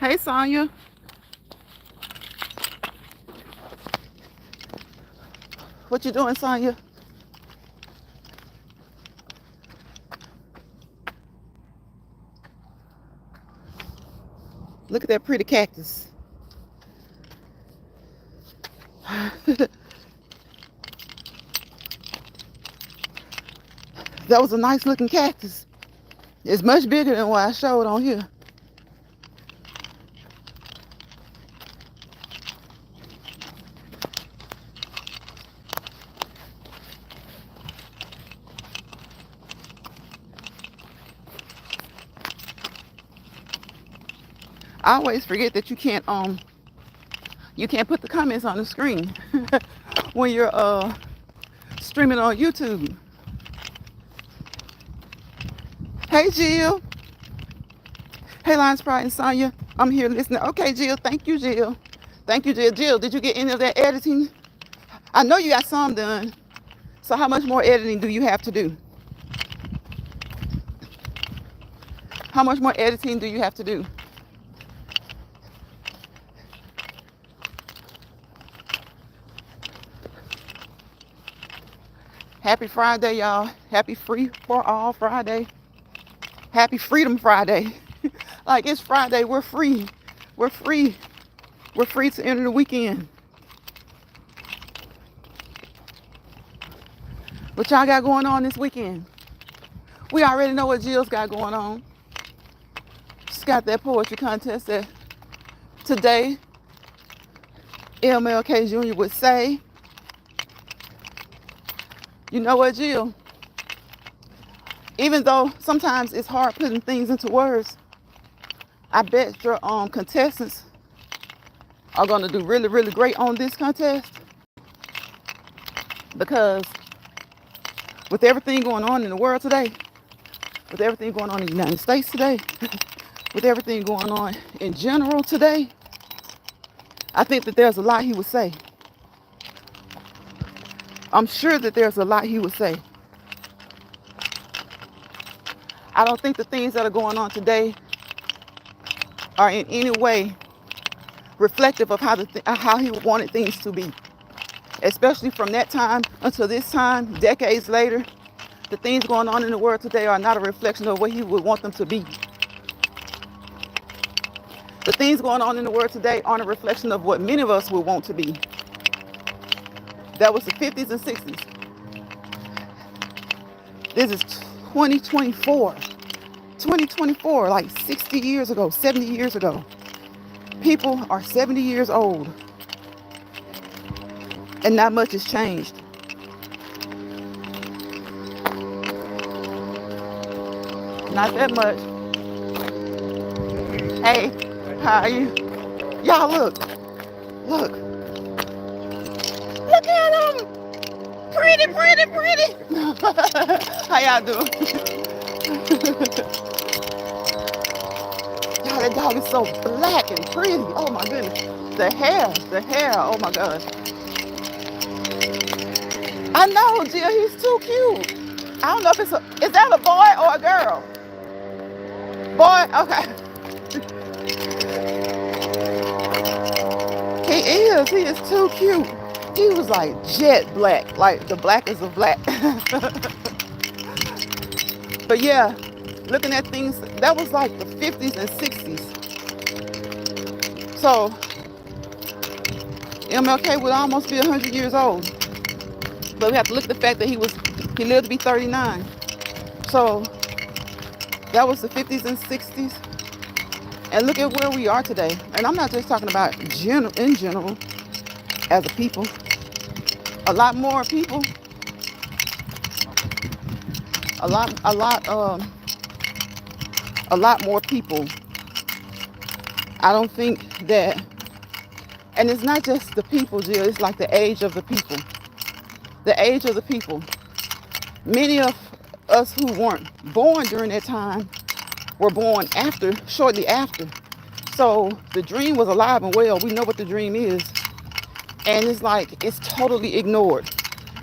Hey, Sonya. What you doing, Sonya? Look at that pretty cactus. That was a nice looking cactus. It's much bigger than what I showed on here. I always forget that you can't put the comments on the screen when you're streaming on YouTube. Hey, Jill. Hey, Lions Pride and Sonya. I'm here listening. Okay, Jill. Thank you, Jill. Thank you, Jill. Jill, did you get any of that editing? I know you got some done. So how much more editing do you have to do? How much more editing do you have to do? Happy Friday, y'all. Happy Free for All Friday. Happy Freedom Friday. Like, it's Friday. We're free. We're free. We're free to enter the weekend. What y'all got going on this weekend? We already know what Jill's got going on. She's got that poetry contest that today MLK Jr. would say. You know what, Jill? Even though sometimes it's hard putting things into words, I bet your contestants are going to do really, really great on this contest, because with everything going on in the world today, with everything going on in the United States today, with everything going on in general today, I think that there's a lot he would say. I'm sure that there's a lot he would say. I don't think the things that are going on today are in any way reflective of how he wanted things to be. Especially from that time until this time, decades later, the things going on in the world today are not a reflection of what he would want them to be. The things going on in the world today aren't a reflection of what many of us would want to be. That was the 50s and 60s. This is 2024. 2024, like 60 years ago, 70 years ago. People are 70 years old, and not much has changed. Not that much. Hey, how are you? Y'all look. Look. Look at him. Pretty, pretty, pretty. How y'all doing? Y'all, that dog is so black and pretty. Oh my goodness. The hair. Oh my gosh. I know, Jill, he's too cute. I don't know if is that a boy or a girl? Boy, okay. He is too cute. He was like jet black, like the blackest of black. But yeah, looking at things, that was like the 50s and 60s. So MLK would almost be 100 years old. But we have to look at the fact that he lived to be 39. So that was the 50s and 60s. And look at where we are today. And I'm not just talking about in general, as a people. A lot more people. A lot more people. I don't think that, and it's not just the people, Jill, it's like the age of the people. The age of the people. Many of us who weren't born during that time were born shortly after. So the dream was alive and well. We know what the dream is. And it's like, it's totally ignored.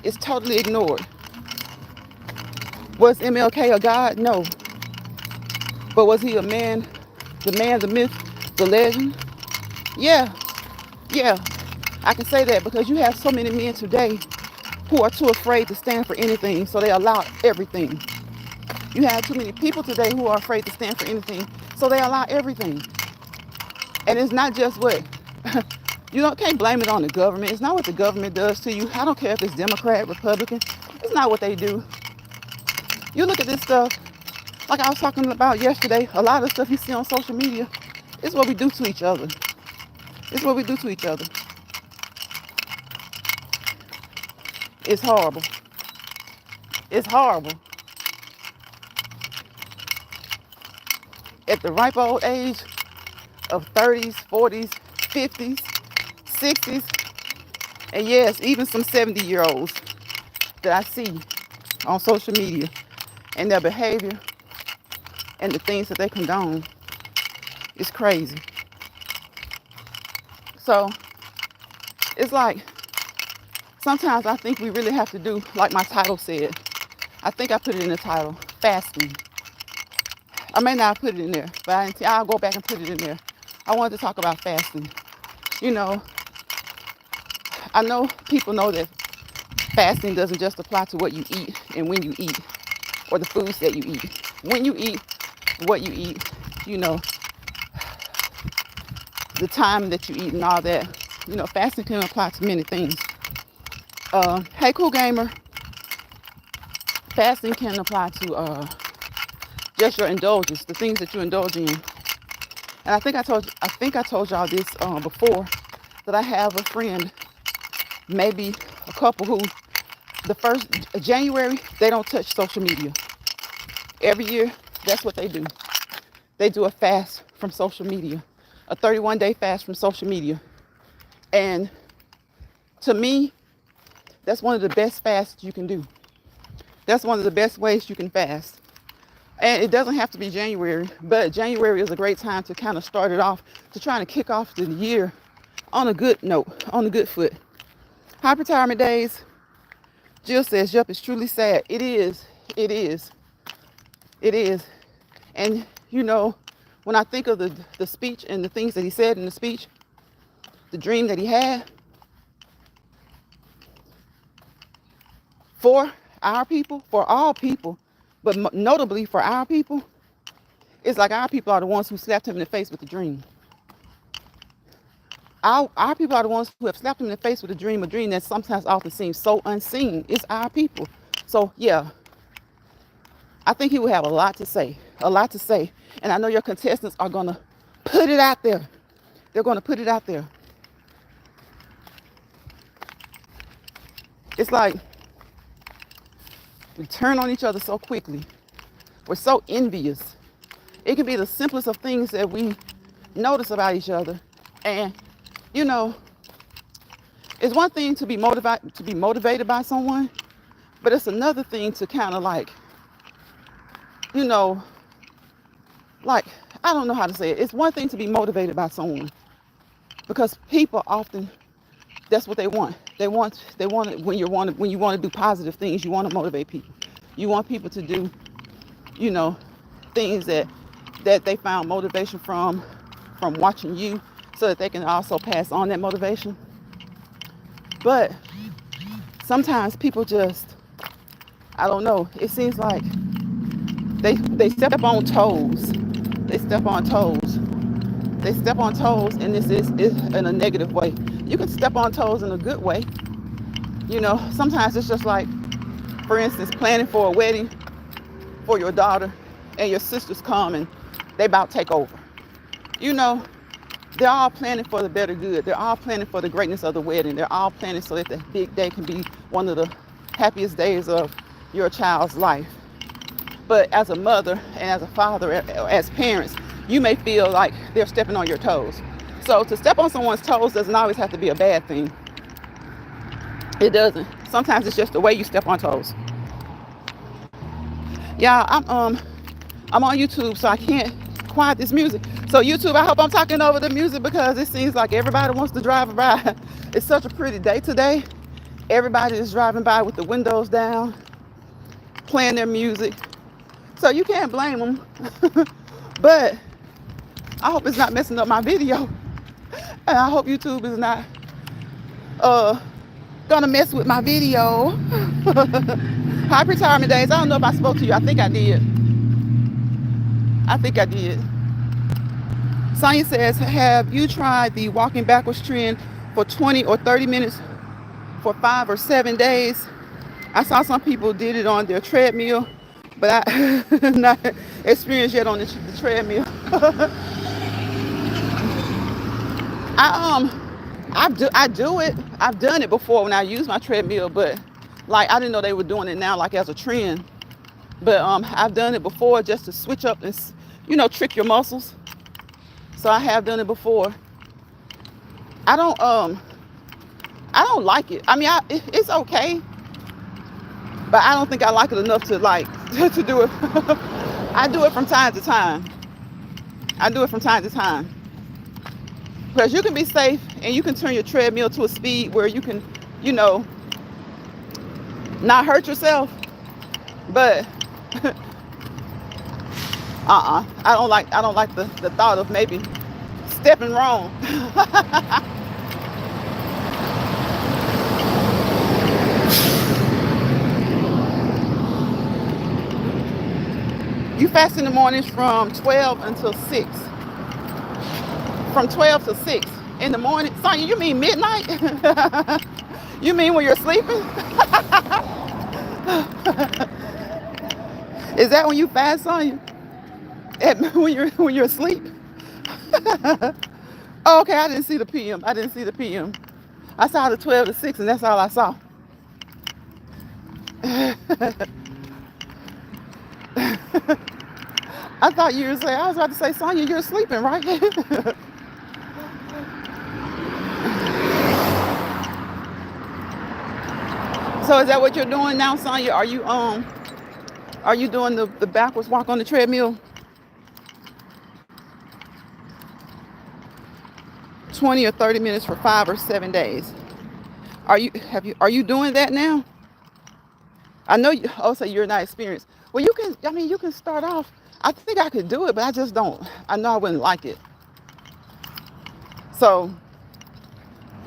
It's totally ignored. Was MLK a god? No. But was he a man, the myth, The legend. Yeah, yeah. I can say that because you have so many men today who are too afraid to stand for anything, so they allow everything. You have too many people today who are afraid to stand for anything, so they allow everything. And it's not just what you can't blame it on the government. It's not what the government does to you. I don't care if it's Democrat, Republican. It's not what they do. You look at this stuff, like I was talking about yesterday, a lot of stuff you see on social media, it's what we do to each other. It's what we do to each other. It's horrible. It's horrible. At the ripe old age of 30s, 40s, 50s, 60s, and yes, even some 70-year-olds that I see on social media and their behavior and the things that they condone is crazy. So it's like sometimes I think we really have to do like my title said. I think I put it in the title, fasting. I may not put it in there, but I'll go back and put it in there. I wanted to talk about fasting. You know, I know people know that fasting doesn't just apply to what you eat and when you eat, or the foods that you eat. When you eat, what you eat, you know, the time that you eat and all that. You know, fasting can apply to many things. Hey, Cool Gamer, fasting can apply to just your indulgence, the things that you indulge in. And I think I told y'all this before, that I have a friend, maybe a couple, who the first January they don't touch social media. Every year, that's what they do. They do a fast from social media, a 31-day fast from social media. And to me, that's one of the best fasts you can do. That's one of the best ways you can fast. And it doesn't have to be January, but January is a great time to kind of start it off, to try to kick off the year on a good note, on a good foot. Happy retirement days. Jill says, yup, it's truly sad. It is. It is. It is. And, you know, when I think of the speech and the things that he said in the speech, the dream that he had for our people, for all people, but notably for our people, it's like our people are the ones who slapped him in the face with the dream. Our people are the ones who have slapped him in the face with a dream that sometimes often seems so unseen. It's our people. So, yeah, I think he will have a lot to say. And I know your contestants are going to put it out there. They're going to put it out there. It's like we turn on each other so quickly. We're so envious. It can be the simplest of things that we notice about each other. And, you know, it's one thing to be motivated by someone, but it's another thing to kind of like, you know, like, I don't know how to say it. It's one thing to be motivated by someone, because people often, that's what they want. They want it when you want to do positive things. You want to motivate people. You want people to do, you know, things that they found motivation from watching you, so that they can also pass on that motivation. But sometimes people just, I don't know. It seems like they step on toes. They step on toes. They step on toes, and this is in a negative way. You can step on toes in a good way. You know, sometimes it's just like, for instance, planning for a wedding for your daughter, and your sisters come and they about take over. You know, they're all planning for the better good. They're all planning for the greatness of the wedding. They're all planning so that the big day can be one of the happiest days of your child's life. But as a mother and as a father, as parents, you may feel like they're stepping on your toes. So to step on someone's toes doesn't always have to be a bad thing. It doesn't. Sometimes it's just the way you step on toes. Yeah, I'm on YouTube, so I can't quiet this music. So YouTube, I hope I'm talking over the music, because it seems like everybody wants to drive by. It's such a pretty day today. Everybody is driving by with the windows down, playing their music. So you can't blame them. But I hope it's not messing up my video. And I hope YouTube is not gonna mess with my video. Happy retirement days. I don't know if I spoke to you. I think I did. Sonia says, have you tried the walking backwards trend for 20 or 30 minutes for 5 or 7 days? I saw some people did it on their treadmill, but I not experienced yet on the treadmill. I do it. I've done it before when I use my treadmill, but like I didn't know they were doing it now, like as a trend. But I've done it before just to switch up and trick your muscles. So I have done it before. I don't like it. I mean, it's okay, but I don't think I like it enough to like to do it. I do it from time to time. Because you can be safe and you can turn your treadmill to a speed where you can, not hurt yourself. But I don't like the thought of maybe stepping wrong. You fast in the mornings from 12 until 6. From 12 to 6 in the morning. Sonia, you mean midnight? You mean when you're sleeping? Is that when you fast, Sonia? When you're asleep? Oh, okay, I didn't see the PM. I saw the 12 to 6 and that's all I saw. I thought you were saying, I was about to say, Sonia, you're sleeping, right? So is that what you're doing now, Sonia? Are you doing the backwards walk on the treadmill? 20 or 30 minutes for 5 or 7 days. Are you doing that now? I know you also you're not experienced. Well, you can start off. I think I could do it, but I just don't. I know I wouldn't like it. So,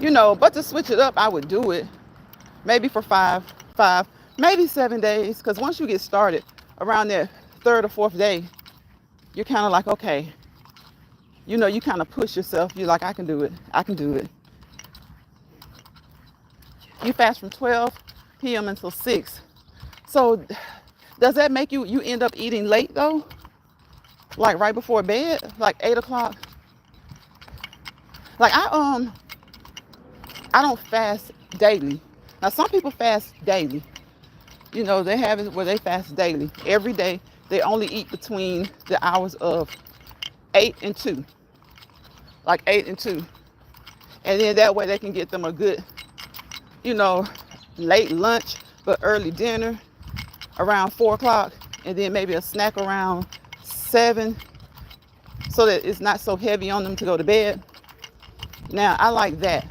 but to switch it up, I would do it. Maybe for 5, maybe 7 days. Because once you get started, around that 3rd or 4th day, you're kind of like, okay. You kind of push yourself. You're like, I can do it. You fast from 12 p.m. until 6. So does that make you end up eating late though? Like right before bed, like 8 o'clock? Like I don't fast daily. Now some people fast daily. They have it where they fast daily. Every day they only eat between the hours of 8 and 2. Like 8 and 2. And then that way they can get them a good, late lunch, but early dinner around 4 o'clock. And then maybe a snack around 7 so that it's not so heavy on them to go to bed. Now, I like that.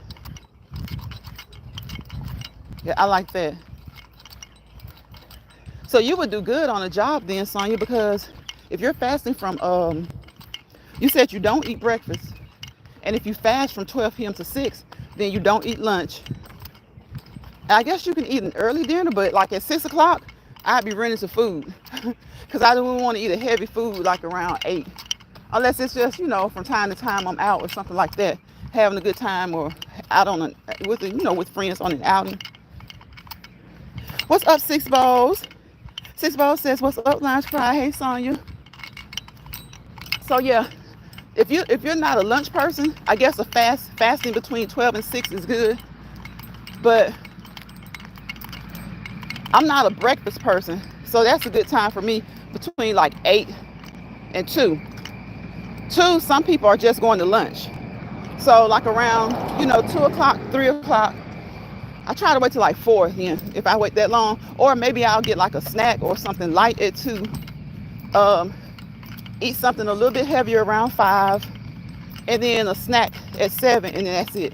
Yeah, I like that. So you would do good on a job then, Sonia, because if you're fasting from, you said you don't eat breakfast. And if you fast from 12 p.m. to 6, then you don't eat lunch. I guess you can eat an early dinner, but like at 6 o'clock, I'd be running to food. Because I don't want to eat a heavy food like around 8. Unless it's just, from time to time I'm out or something like that, having a good time or out on with friends on an outing. What's up, Six Balls? Six Balls says, what's up, Lunch Fry? Hey, Sonia. So yeah. If you're not a lunch person, I guess fasting between 12 and 6 is good. But I'm not a breakfast person, so that's a good time for me between like 8 and 2. 2, some people are just going to lunch. So like around 2 o'clock, 3 o'clock, I try to wait till like 4 then if I wait that long. Or maybe I'll get like a snack or something light at 2. Eat something a little bit heavier around 5, and then a snack at 7, and then that's it.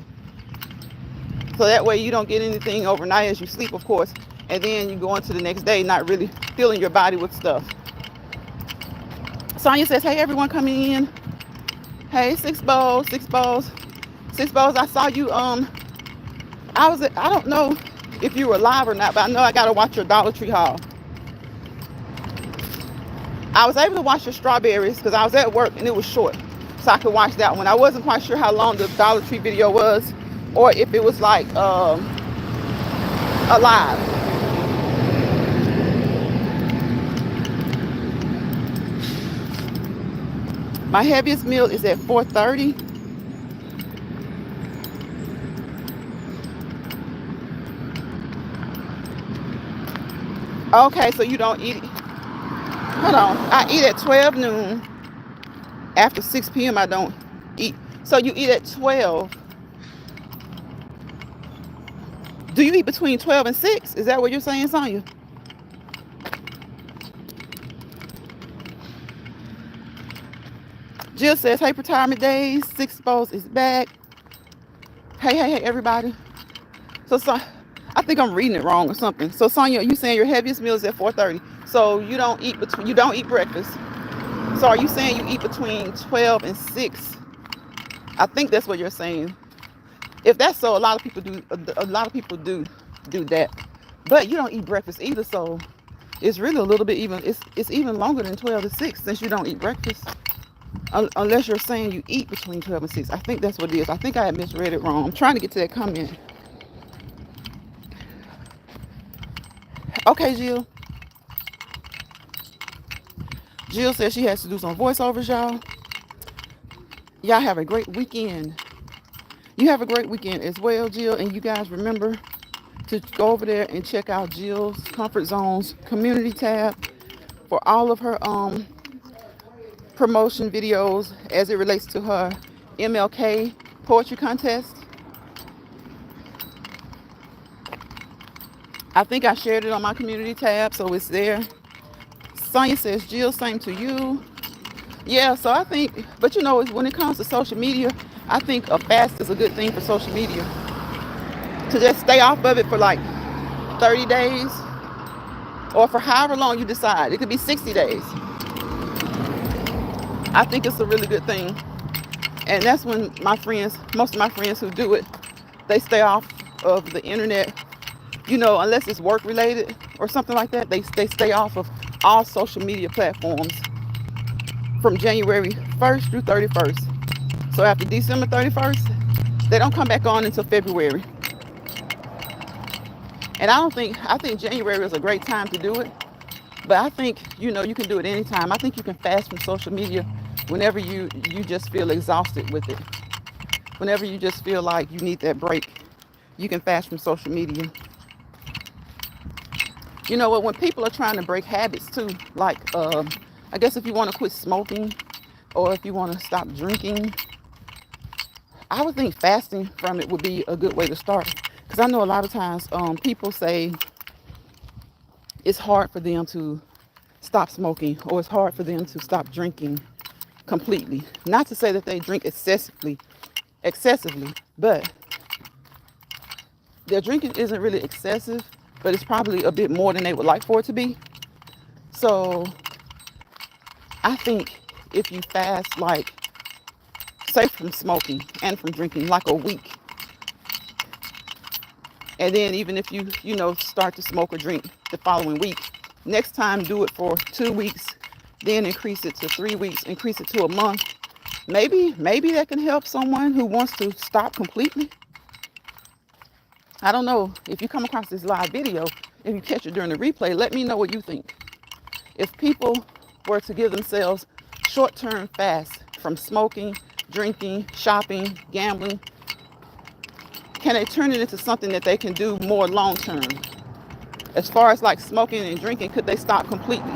So that way you don't get anything overnight as you sleep, of course, and then you go into the next day not really filling your body with stuff. Sonia says, hey everyone coming in. Hey, Six Bowls, Six Bowls, Six Bowls. I saw you. I don't know if you were live or not, but I know I gotta watch your Dollar Tree haul. I was able to watch your strawberries because I was at work and it was short, so I could watch that one. I wasn't quite sure how long the Dollar Tree video was, or if it was like a live. My heaviest meal is at 4:30. Okay, so you don't eat. Hold on. I eat at 12 noon. After 6 p.m. I don't eat. So you eat at 12. Do you eat between 12 and 6? Is that what you're saying, Sonya? Jill says, hey, retirement days. Six Bowls is back. Hey, everybody. So I think I'm reading it wrong or something. So Sonya, you saying your heaviest meal is at 4:30. So you don't eat breakfast. So are you saying you eat between 12 and 6? I think that's what you're saying. If that's so, a lot of people do that. But you don't eat breakfast either, so it's really a little bit even. It's even longer than 12 to 6 since you don't eat breakfast. Unless you're saying you eat between 12 and 6. I think that's what it is. I think I had misread it wrong. I'm trying to get to that comment. Okay, Jill. Jill says she has to do some voiceovers, y'all. Y'all have a great weekend. You have a great weekend as well, Jill. And you guys remember to go over there and check out Jill's Comfort Zones community tab for all of her promotion videos as it relates to her MLK poetry contest. I think I shared it on my community tab, so it's there. Sonya says, Jill, same to you. Yeah, so I think, but you know, when it comes to social media, I think a fast is a good thing for social media. To just stay off of it for like 30 days or for however long you decide. It could be 60 days. I think it's a really good thing. And that's when most of my friends who do it, they stay off of the internet, you know, unless it's work related or something like that. They stay off of all social media platforms from January 1st through 31st. So after December 31st, they don't come back on until February. And I think January is a great time to do it. But I think, you know, you can do it anytime. I think you can fast from social media whenever you just feel exhausted with it. Whenever you just feel like you need that break, you can fast from social media. You know what, when people are trying to break habits too, like I guess if you want to quit smoking or if you want to stop drinking, I would think fasting from it would be a good way to start. Because I know a lot of times people say it's hard for them to stop smoking or it's hard for them to stop drinking completely. Not to say that they drink excessively, but their drinking isn't really excessive, but it's probably a bit more than they would like for it to be. So I think if you fast, like, say from smoking and from drinking, like a week, and then even if you start to smoke or drink the following week, next time do it for 2 weeks, then increase it to 3 weeks, increase it to a month. Maybe that can help someone who wants to stop completely. I don't know. If you come across this live video, if you catch it during the replay, let me know what you think. If people were to give themselves short-term fasts from smoking, drinking, shopping, gambling, can they turn it into something that they can do more long-term? As far as like smoking and drinking, could they stop completely?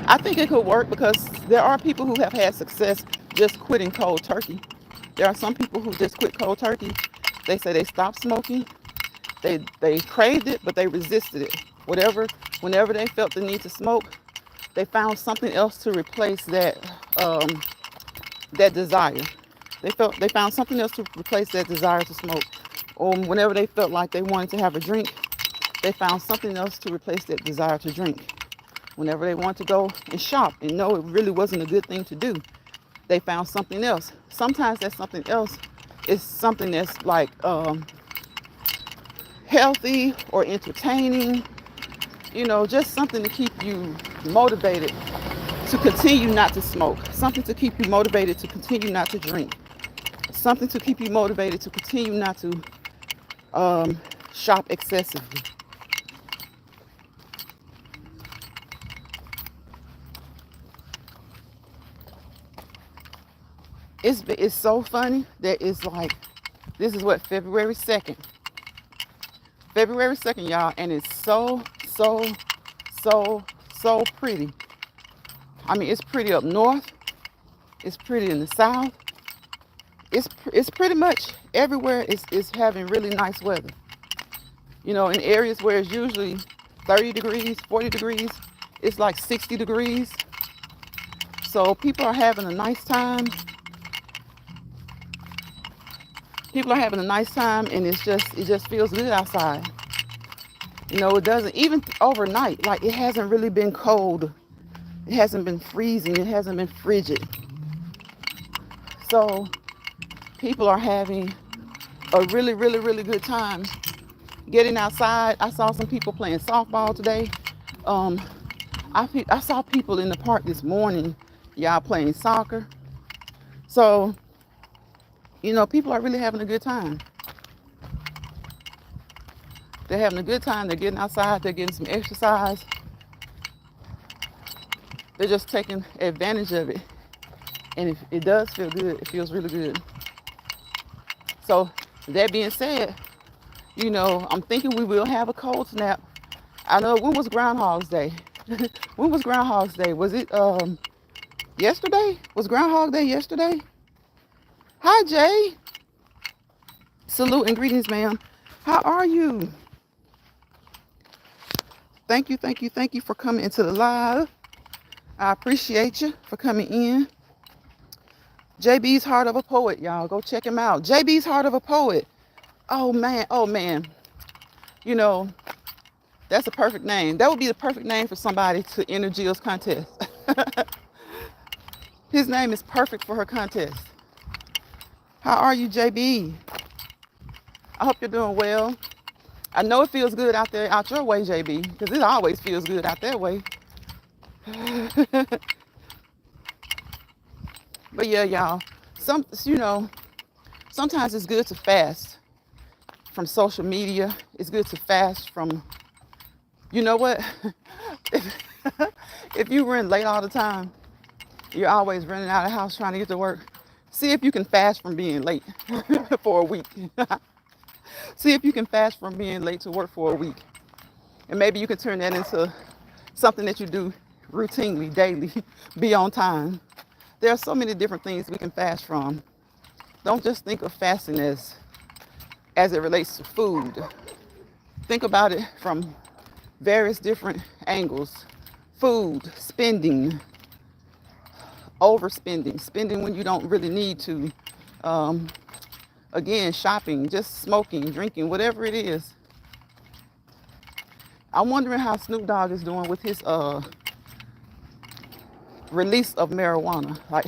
I think it could work because there are people who have had success just quitting cold turkey. There are some people who just quit cold turkey. They say they stopped smoking. They craved it, but they resisted it. Whenever they felt the need to smoke, they found something else to replace that desire. They found something else to replace that desire to smoke. Or whenever they felt like they wanted to have a drink, they found something else to replace that desire to drink. Whenever they want to go and shop and know it really wasn't a good thing to do, they found something else. Sometimes that something else is something that's like healthy or entertaining, just something to keep you motivated to continue not to smoke, something to keep you motivated to continue not to drink, something to keep you motivated to continue not to shop excessively. It's so funny that it's like, this is what, February 2nd. February 2nd, y'all, and it's so, so, so, so pretty. I mean, it's pretty up north. It's pretty in the south. It's pretty much everywhere is having really nice weather. In areas where it's usually 30 degrees, 40 degrees, it's like 60 degrees. So people are having a nice time. People are having a nice time, and it just feels good outside. It doesn't, even overnight, like, it hasn't really been cold. It hasn't been freezing. It hasn't been frigid. So people are having a really, really, really good time getting outside. I saw some people playing softball today. I saw people in the park this morning, y'all, playing soccer. So, people are really having a good time. They're having a good time. They're getting outside. They're getting some exercise. They're just taking advantage of it. And it does feel good. It feels really good. So, that being said, I'm thinking we will have a cold snap. I know, when was Groundhog's Day? When was Groundhog's Day? Was it yesterday? Was Groundhog Day yesterday? Hi, Jay. Salute and greetings, ma'am. How are you? Thank you for coming into the live. I appreciate you for coming in. JB's Heart of a Poet, y'all. Go check him out. JB's Heart of a Poet. Oh, man. That's a perfect name. That would be the perfect name for somebody to enter Jill's contest. His name is perfect for her contest. How are you, JB? I hope you're doing well. I know it feels good out there, out your way, JB, because it always feels good out that way. But yeah, y'all, sometimes it's good to fast from social media. It's good to fast from, you know what? If you run late all the time, you're always running out of the house trying to get to work. See if you can fast from being late for a week. See if you can fast from being late to work for a week. And maybe you can turn that into something that you do routinely, daily. Be on time. There are so many different things we can fast from. Don't just think of fasting as it relates to food. Think about it from various different angles. Food, spending, overspending, spending when you don't really need to. Again, shopping, just smoking, drinking, whatever it is. I'm wondering how Snoop Dogg is doing with his release of marijuana. Like,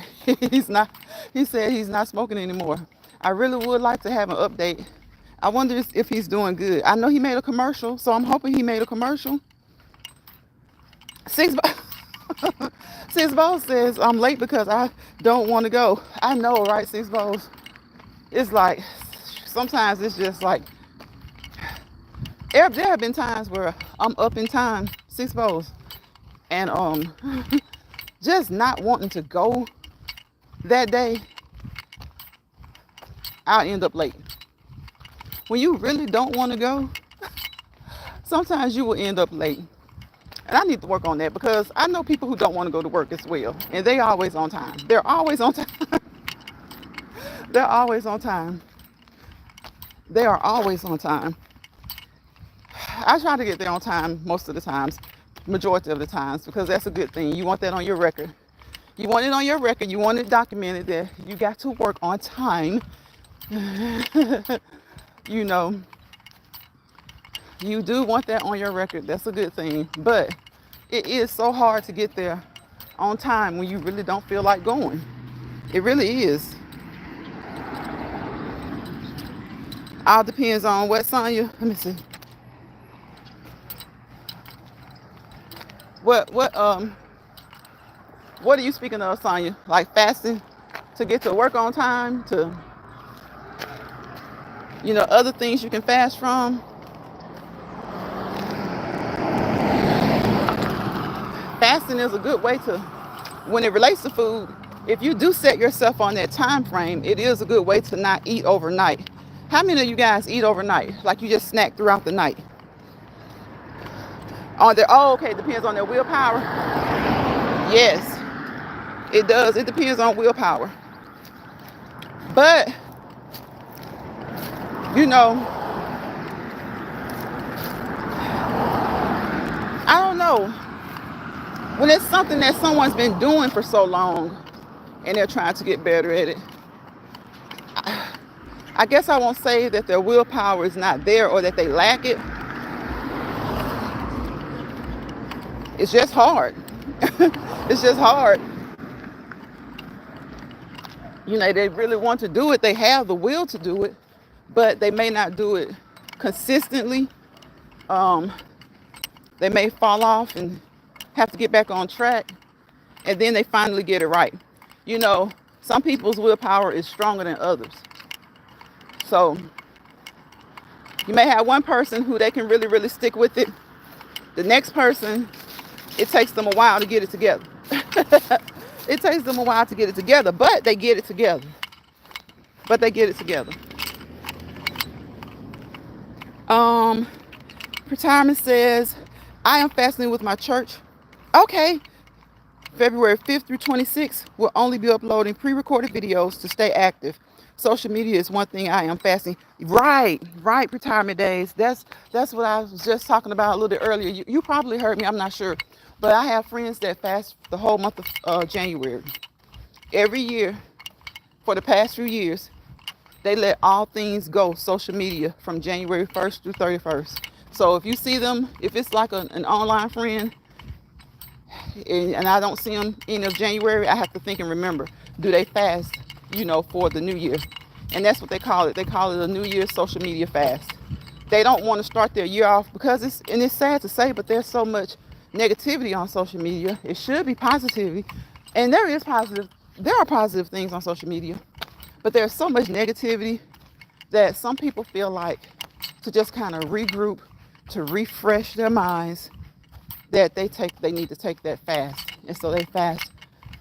he said he's not smoking anymore. I really would like to have an update. I wonder if he's doing good. I know he made a commercial, so I'm hoping he made a commercial. Six Bowls says, I'm late because I don't want to go. I know, right, Six Bowls? It's like, sometimes it's just like, there have been times where I'm up in time, Six Bowls, and just not wanting to go that day, I'll end up late. When you really don't want to go, sometimes you will end up late. And I need to work on that, because I know people who don't want to go to work as well, and they always on time. They're always on time. They're always on time. They are always on time. I try to get there on time most of the times, majority of the times, because that's a good thing. You want that on your record. You want it on your record. You want it documented that you got to work on time. You do want that on your record. That's a good thing. But It is so hard to get there on time when you really don't feel like going. It really is. All depends on what, Sonya. Let me see. What are you speaking of, Sonya? Like fasting to get to work on time, to other things you can fast from. Fasting is a good way to, when it relates to food, if you do set yourself on that time frame, it is a good way to not eat overnight. How many of you guys eat overnight? Like you just snack throughout the night? Okay, it depends on their willpower. Yes, it does. It depends on willpower. But, I don't know. When it's something that someone's been doing for so long and they're trying to get better at it, I guess I won't say that their willpower is not there or that they lack it. It's just hard. It's just hard. They really want to do it. They have the will to do it, but they may not do it consistently. They may fall off and have to get back on track, and then they finally get it right. Some people's willpower is stronger than others. So you may have one person who they can really, really stick with it. The next person, it takes them a while to get it together. It takes them a while to get it together, but they get it together. Retirement says, I am fasting with my church. Okay. February 5th through 26th, we'll only be uploading pre-recorded videos to stay active. Social media is one thing I am fasting. Right, retirement days. That's what I was just talking about a little bit earlier. You probably heard me, I'm not sure. But I have friends that fast the whole month of January. Every year, for the past few years, they let all things go social media from January 1st through 31st. So if you see them, if it's like an online friend, and I don't see them in January, I have to think and remember, do they fast, for the new year? And that's what they call it. They call it a New Year's social media fast. They don't want to start their year off because it's sad to say, but there's so much negativity on social media. It should be positivity, and there are positive things on social media, but there's so much negativity that some people feel like to just kind of regroup, to refresh their minds, that they need to take that fast. And so they fast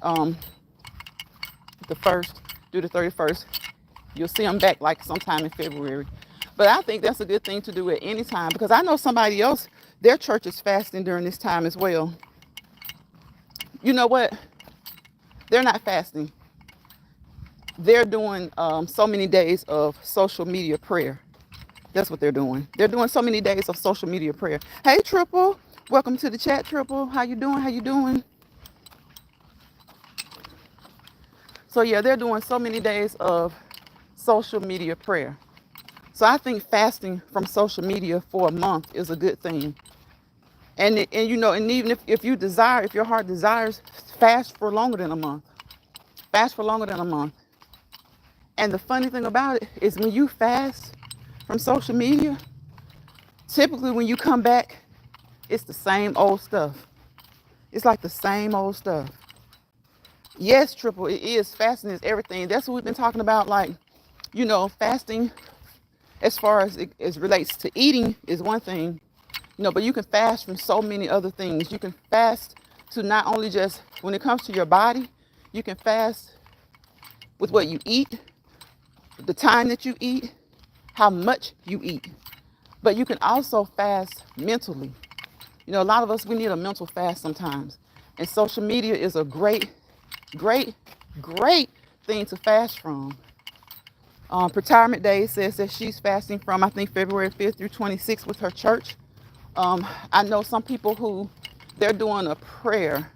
the 1st through the 31st. You'll see them back like sometime in February. But I think that's a good thing to do at any time, because I know somebody else, their church is fasting during this time as well. You know what? They're not fasting. They're doing so many days of social media prayer. That's what they're doing. They're doing so many days of social media prayer. Hey, Triple. Welcome to the chat, Triple. How you doing? So yeah, they're doing so many days of social media prayer. So I think fasting from social media for a month is a good thing. And even if your heart desires, fast for longer than a month. Fast for longer than a month. And the funny thing about it is, when you fast from social media, typically when you come back, it's the same old stuff. It's like the same old stuff. Yes, Triple, it is. Fasting is everything. That's what we've been talking about. Like, fasting as far as it relates to eating is one thing, but you can fast from so many other things. You can fast to not only just when it comes to your body, you can fast with what you eat, the time that you eat, how much you eat. But you can also fast mentally. A lot of us, we need a mental fast sometimes. And social media is a great thing to fast from. Retirement Day says that she's fasting from, I think, February 5th through 26th with her church. I know some people who they're doing a prayer.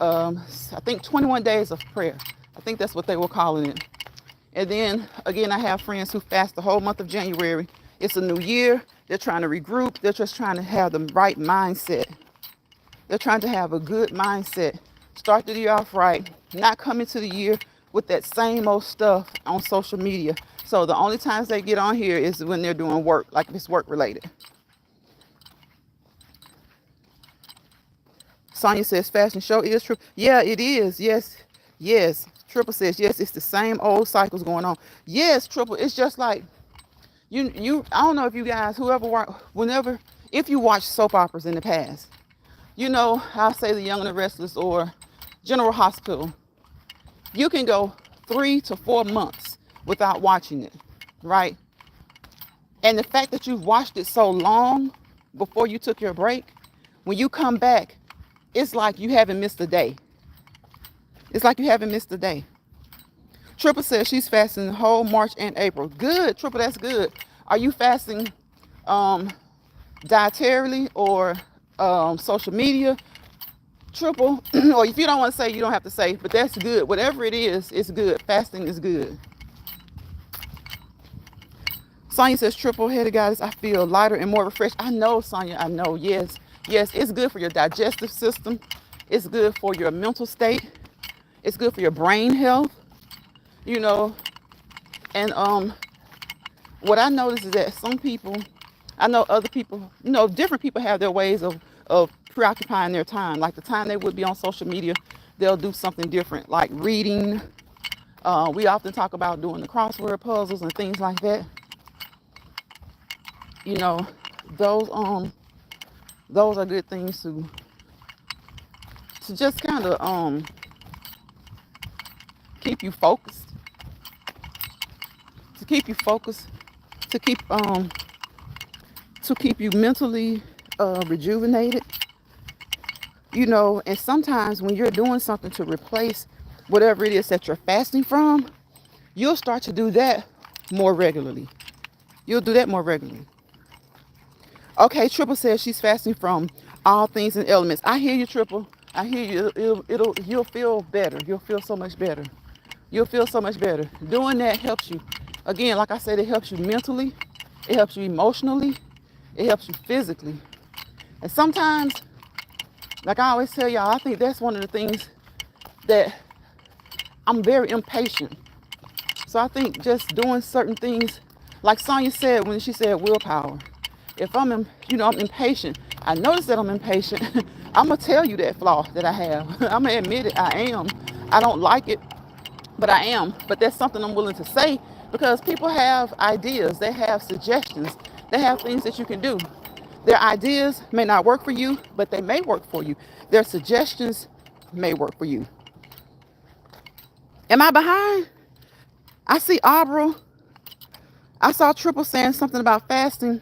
I think 21 days of prayer. I think that's what they were calling it. And then again, I have friends who fast the whole month of January. It's a new year. They're trying to regroup. They're just trying to have the right mindset. They're trying to have a good mindset. Start the year off right. Not come into the year with that same old stuff on social media. So the only times they get on here is when they're doing work, like if it's work related. Sonya says fashion show is true. Yeah, it is. Yes. Yes. Triple says yes, it's the same old cycles going on. Yes, Triple. It's just like I don't know if you guys, whenever, if you watch soap operas in the past, I'll say The Young and the Restless or General Hospital, you can go 3 to 4 months without watching it, right? And the fact that you've watched it so long before you took your break, when you come back, it's like you haven't missed a day. It's like you haven't missed a day. Triple says she's fasting the whole March and April. Good, Triple, that's good. Are you fasting dietarily or social media? Triple, or if you don't want to say, you don't have to say, but that's good. Whatever it is, it's good. Fasting is good. Sonya says, triple-headed goddess, I feel lighter and more refreshed. I know, Sonya, I know. Yes, it's good for your digestive system. It's good for your mental state. It's good for your brain health, And what I notice is that some people, I know other people, different people have their ways of preoccupying their time. Like the time they would be on social media, they'll do something different, like reading. We often talk about doing the crossword puzzles and things like that. Those are good things to just kind of keep you focused, to keep you mentally rejuvenated, and sometimes when you're doing something to replace whatever it is that you're fasting from, you'll start to do that more regularly. Okay, Triple says she's fasting from all things and elements. I hear you, Triple. I hear you. You'll feel better. You'll feel so much better. Doing that helps you. Again, like I said, it helps you mentally. It helps you emotionally. It helps you physically. And sometimes, like I always tell y'all, I think that's one of the things that I'm very impatient. So I think just doing certain things, like Sonya said when she said willpower. If I'm impatient, I notice that I'm impatient. I'm going to tell you that flaw that I have. I'm going to admit it. I am. I don't like it, but I am. But that's something I'm willing to say because people have ideas. They have suggestions. They have things that you can do. Their ideas may not work for you, but they may work for you. Their suggestions may work for you. Am I behind? I see Abra. I saw Triple saying something about fasting.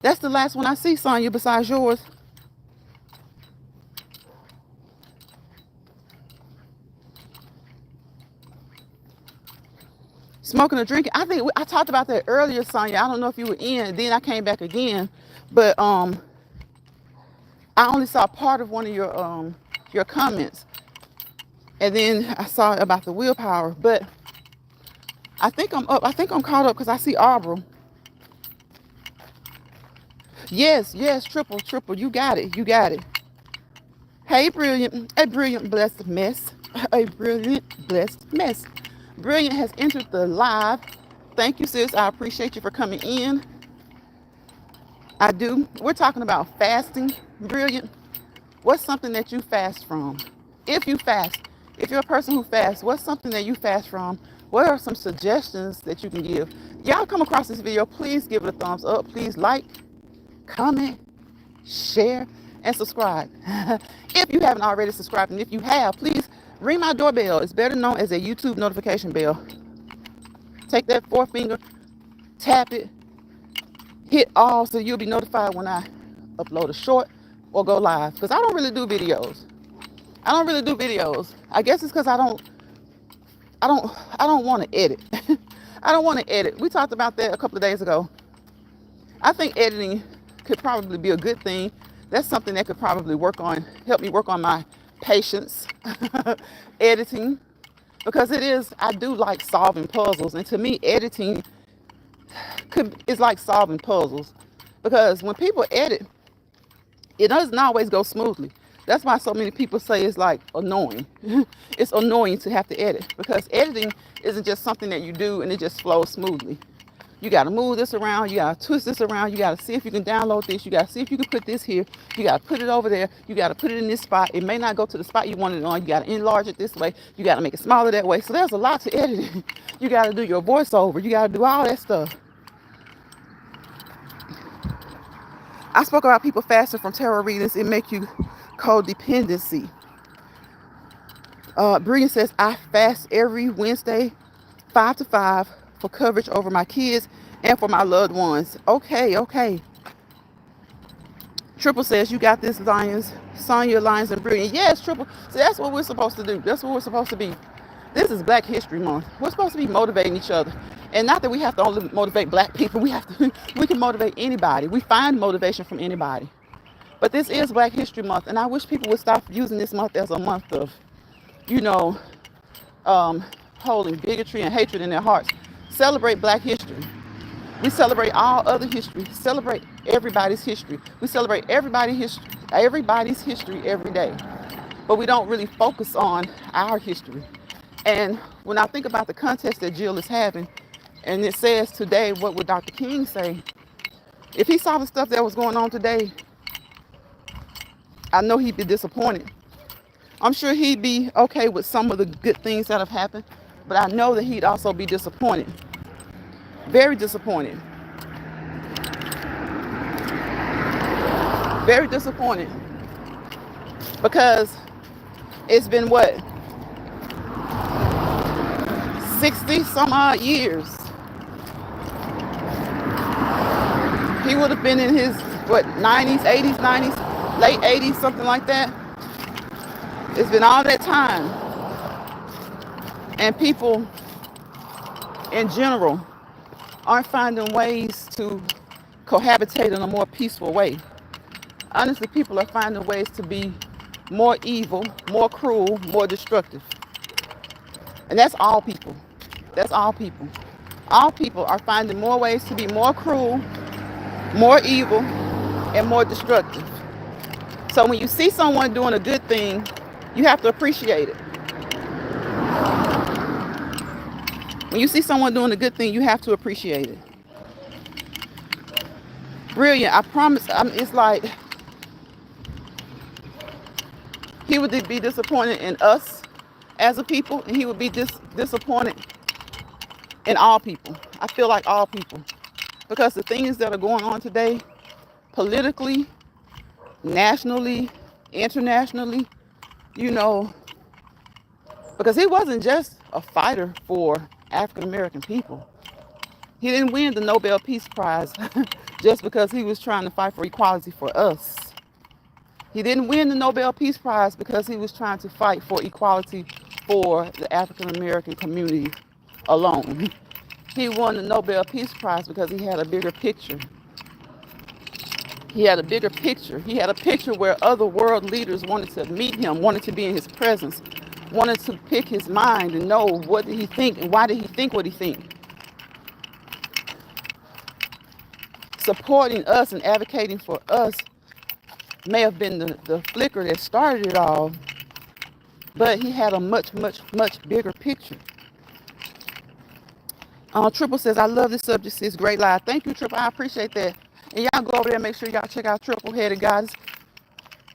That's the last one I see, Sonya, besides yours. Smoking or drinking. I think I talked about that earlier, Sonya. I don't know if you were in. Then I came back again. But I only saw part of one of your comments. And then I saw about the willpower. But I think I'm up. I think I'm caught up because I see Abra. Yes, triple. You got it. Hey, brilliant. A brilliant, blessed mess. Brilliant has entered the live. Thank you, sis. I appreciate you for coming in. I do. We're talking about fasting. Brilliant. What's something that you fast from? If you fast, if you're a person who fasts, what's something that you fast from? What are some suggestions that you can give? Y'all come across this video, please give it a thumbs up. Please like, comment, share, and subscribe. If you haven't already subscribed, and if you have, please ring my doorbell. It's better known as a YouTube notification bell. Take that forefinger, tap it, hit all so you'll be notified when I upload a short or go live. Because I don't really do videos. I guess it's because I don't want to edit. I don't want to edit. We talked about that a couple of days ago. I think editing could probably be a good thing. That's something that could probably help me work on my patience, editing, because I do like solving puzzles. And to me, editing is like solving puzzles, because when people edit, it doesn't always go smoothly. That's why so many people say it's like annoying. It's annoying to have to edit because editing isn't just something that you do and it just flows smoothly. You got to move this around. You got to twist this around. You got to see if you can download this. You got to see if you can put this here. You got to put it over there. You got to put it in this spot. It may not go to the spot you want it on. You got to enlarge it this way. You got to make it smaller that way. So there's a lot to editing. You got to do your voiceover. You got to do all that stuff. I spoke about people fasting from tarot readings. It make you codependency. Brian says, I fast every Wednesday, 5 to 5, for coverage over my kids and for my loved ones. Okay. Triple says, you got this, Lions. Sonya, Lions, and Brilliant. Yes, Triple. So that's what we're supposed to do. That's what we're supposed to be. This is Black History Month. We're supposed to be motivating each other. And not that we have to only motivate Black people. We can motivate anybody. We find motivation from anybody. But this is Black History Month. And I wish people would stop using this month as a month of, holding bigotry and hatred in their hearts. Celebrate Black history. We celebrate all other history. Celebrate everybody's history. We celebrate everybody's history every day. But we don't really focus on our history. And when I think about the contest that Jill is having, and it says today, what would Dr. King say? If he saw the stuff that was going on today, I know he'd be disappointed. I'm sure he'd be okay with some of the good things that have happened, but I know that he'd also be disappointed. Very disappointed. Very disappointed. Because it's been what? 60 some odd years. He would have been in his, 90s, 80s, 90s, late 80s, something like that. It's been all that time. And people in general aren't finding ways to cohabitate in a more peaceful way. Honestly, people are finding ways to be more evil, more cruel, more destructive. And that's all people. That's all people. All people are finding more ways to be more cruel, more evil, and more destructive. So when you see someone doing a good thing, you have to appreciate it. When you see someone doing a good thing, you have to appreciate it. Brilliant. I promise. It's like he would be disappointed in us as a people, and he would be disappointed in all people. I feel like all people. Because the things that are going on today, politically, nationally, internationally, because he wasn't just a fighter for African American people. He didn't win the Nobel Peace Prize just because he was trying to fight for equality for us. He didn't win the Nobel Peace Prize because he was trying to fight for equality for the African American community alone. He won the Nobel Peace Prize because he had a bigger picture. He had a bigger picture. He had a picture where other world leaders wanted to meet him, wanted to be in his presence, wanted to pick his mind and know what did he think and why did he think what he think. Supporting us and advocating for us may have been the flicker that started it all, but he had a much bigger picture. Triple says, I love this subject. It's great live. Thank you, Triple. I appreciate that. And y'all go over there and make sure y'all check out Triple Headed Goddess.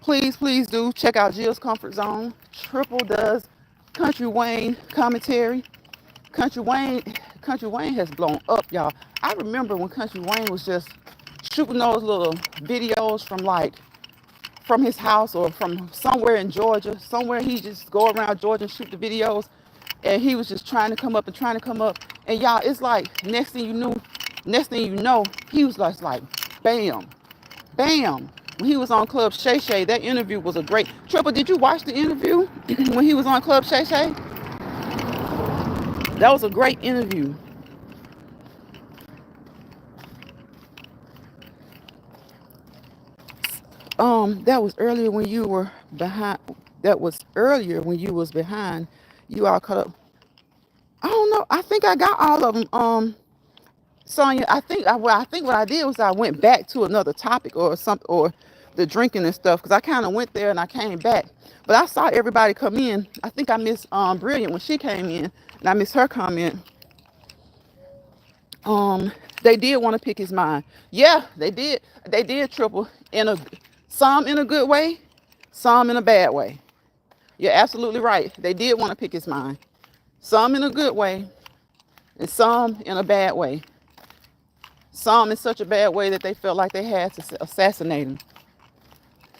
Please do check out Jill's Comfort Zone. Triple does Country Wayne commentary. Country Wayne has blown up, y'all. I remember when Country Wayne was just shooting those little videos from his house or from somewhere in Georgia. Somewhere he just go around Georgia and shoot the videos. And he was just trying to come up. And y'all, it's like next thing you know, he was like bam. When he was on Club Shay Shay, that interview was a great. Triple, did you watch the interview when he was on Club Shay Shay? That was a great interview. That was earlier when you were behind. That was earlier when you was behind. You all caught up. I don't know. I think I got all of them. Sonya, I think what I did was I went back to another topic or something, or the drinking and stuff, because I kind of went there and I came back. But I saw everybody come in. I think I missed Brilliant when she came in, and I missed her comment. They did want to pick his mind. Yeah, they did. They did, Triple, some in a good way, some in a bad way. You're absolutely right. They did want to pick his mind. Some in a good way and some in a bad way. Some in such a bad way that they felt like they had to assassinate him.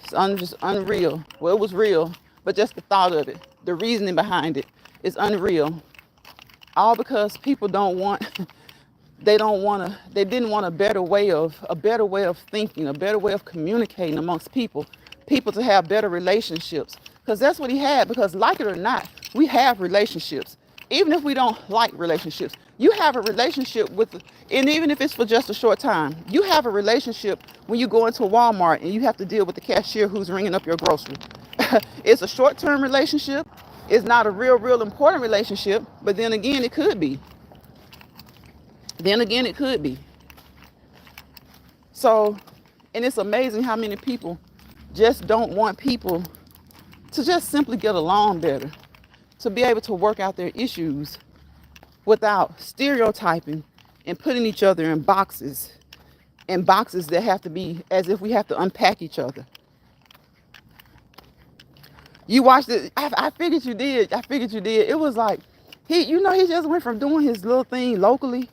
It's just unreal. Well, it was real, but just the thought of it, the reasoning behind it is unreal. All because people they didn't want a better way of thinking, a better way of communicating amongst people to have better relationships. Because that's what he had, because like it or not, we have relationships. Even if we don't like relationships, you have a relationship and even if it's for just a short time, you have a relationship when you go into Walmart and you have to deal with the cashier who's ringing up your grocery. It's a short-term relationship. It's not a real important relationship, but then again, it could be. So, and it's amazing how many people just don't want people to just simply get along better, to be able to work out their issues without stereotyping and putting each other in boxes that have to be as if we have to unpack each other. You watched it. I figured you did. It was like, he just went from doing his little thing locally,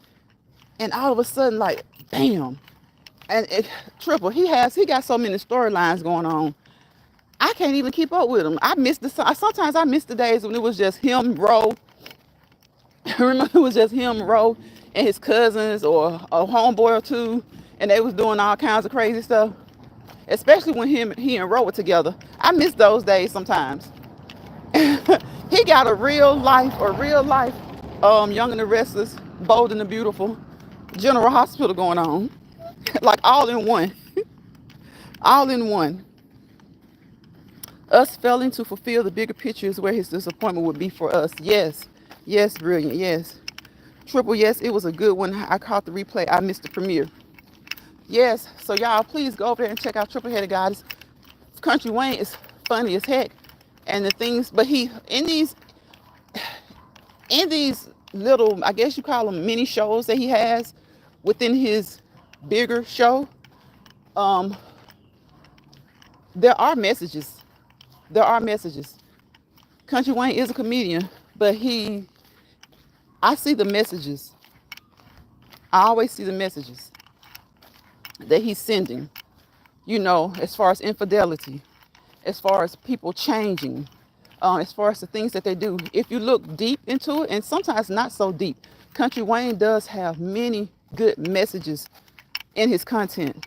and all of a sudden, like, bam. And Triple, he got so many storylines going on. I can't even keep up with him. Sometimes I miss the days when it was just him, Ro. Remember, it was just him, Ro, and his cousins, or a homeboy or two, and they was doing all kinds of crazy stuff. Especially when he and Ro were together. I miss those days sometimes. He got a real life, Young and the Restless, Bold and the Beautiful, General Hospital going on. Like all in one. All in one. Us failing to fulfill the bigger picture is where his disappointment would be for us. Yes, Brilliant, yes. Triple, yes, it was a good one. I caught the replay. I missed the premiere. Yes, so y'all please go over there and check out Triple Headed Goddess. Country Wayne is funny as heck. And the things, but he, in these little, I guess you call them mini shows that he has within his bigger show, there are messages. Country Wayne is a comedian, but I see the messages. I always see the messages that he's sending, as far as infidelity, as far as people changing, as far as the things that they do. If you look deep into it, and sometimes not so deep, Country Wayne does have many good messages in his content.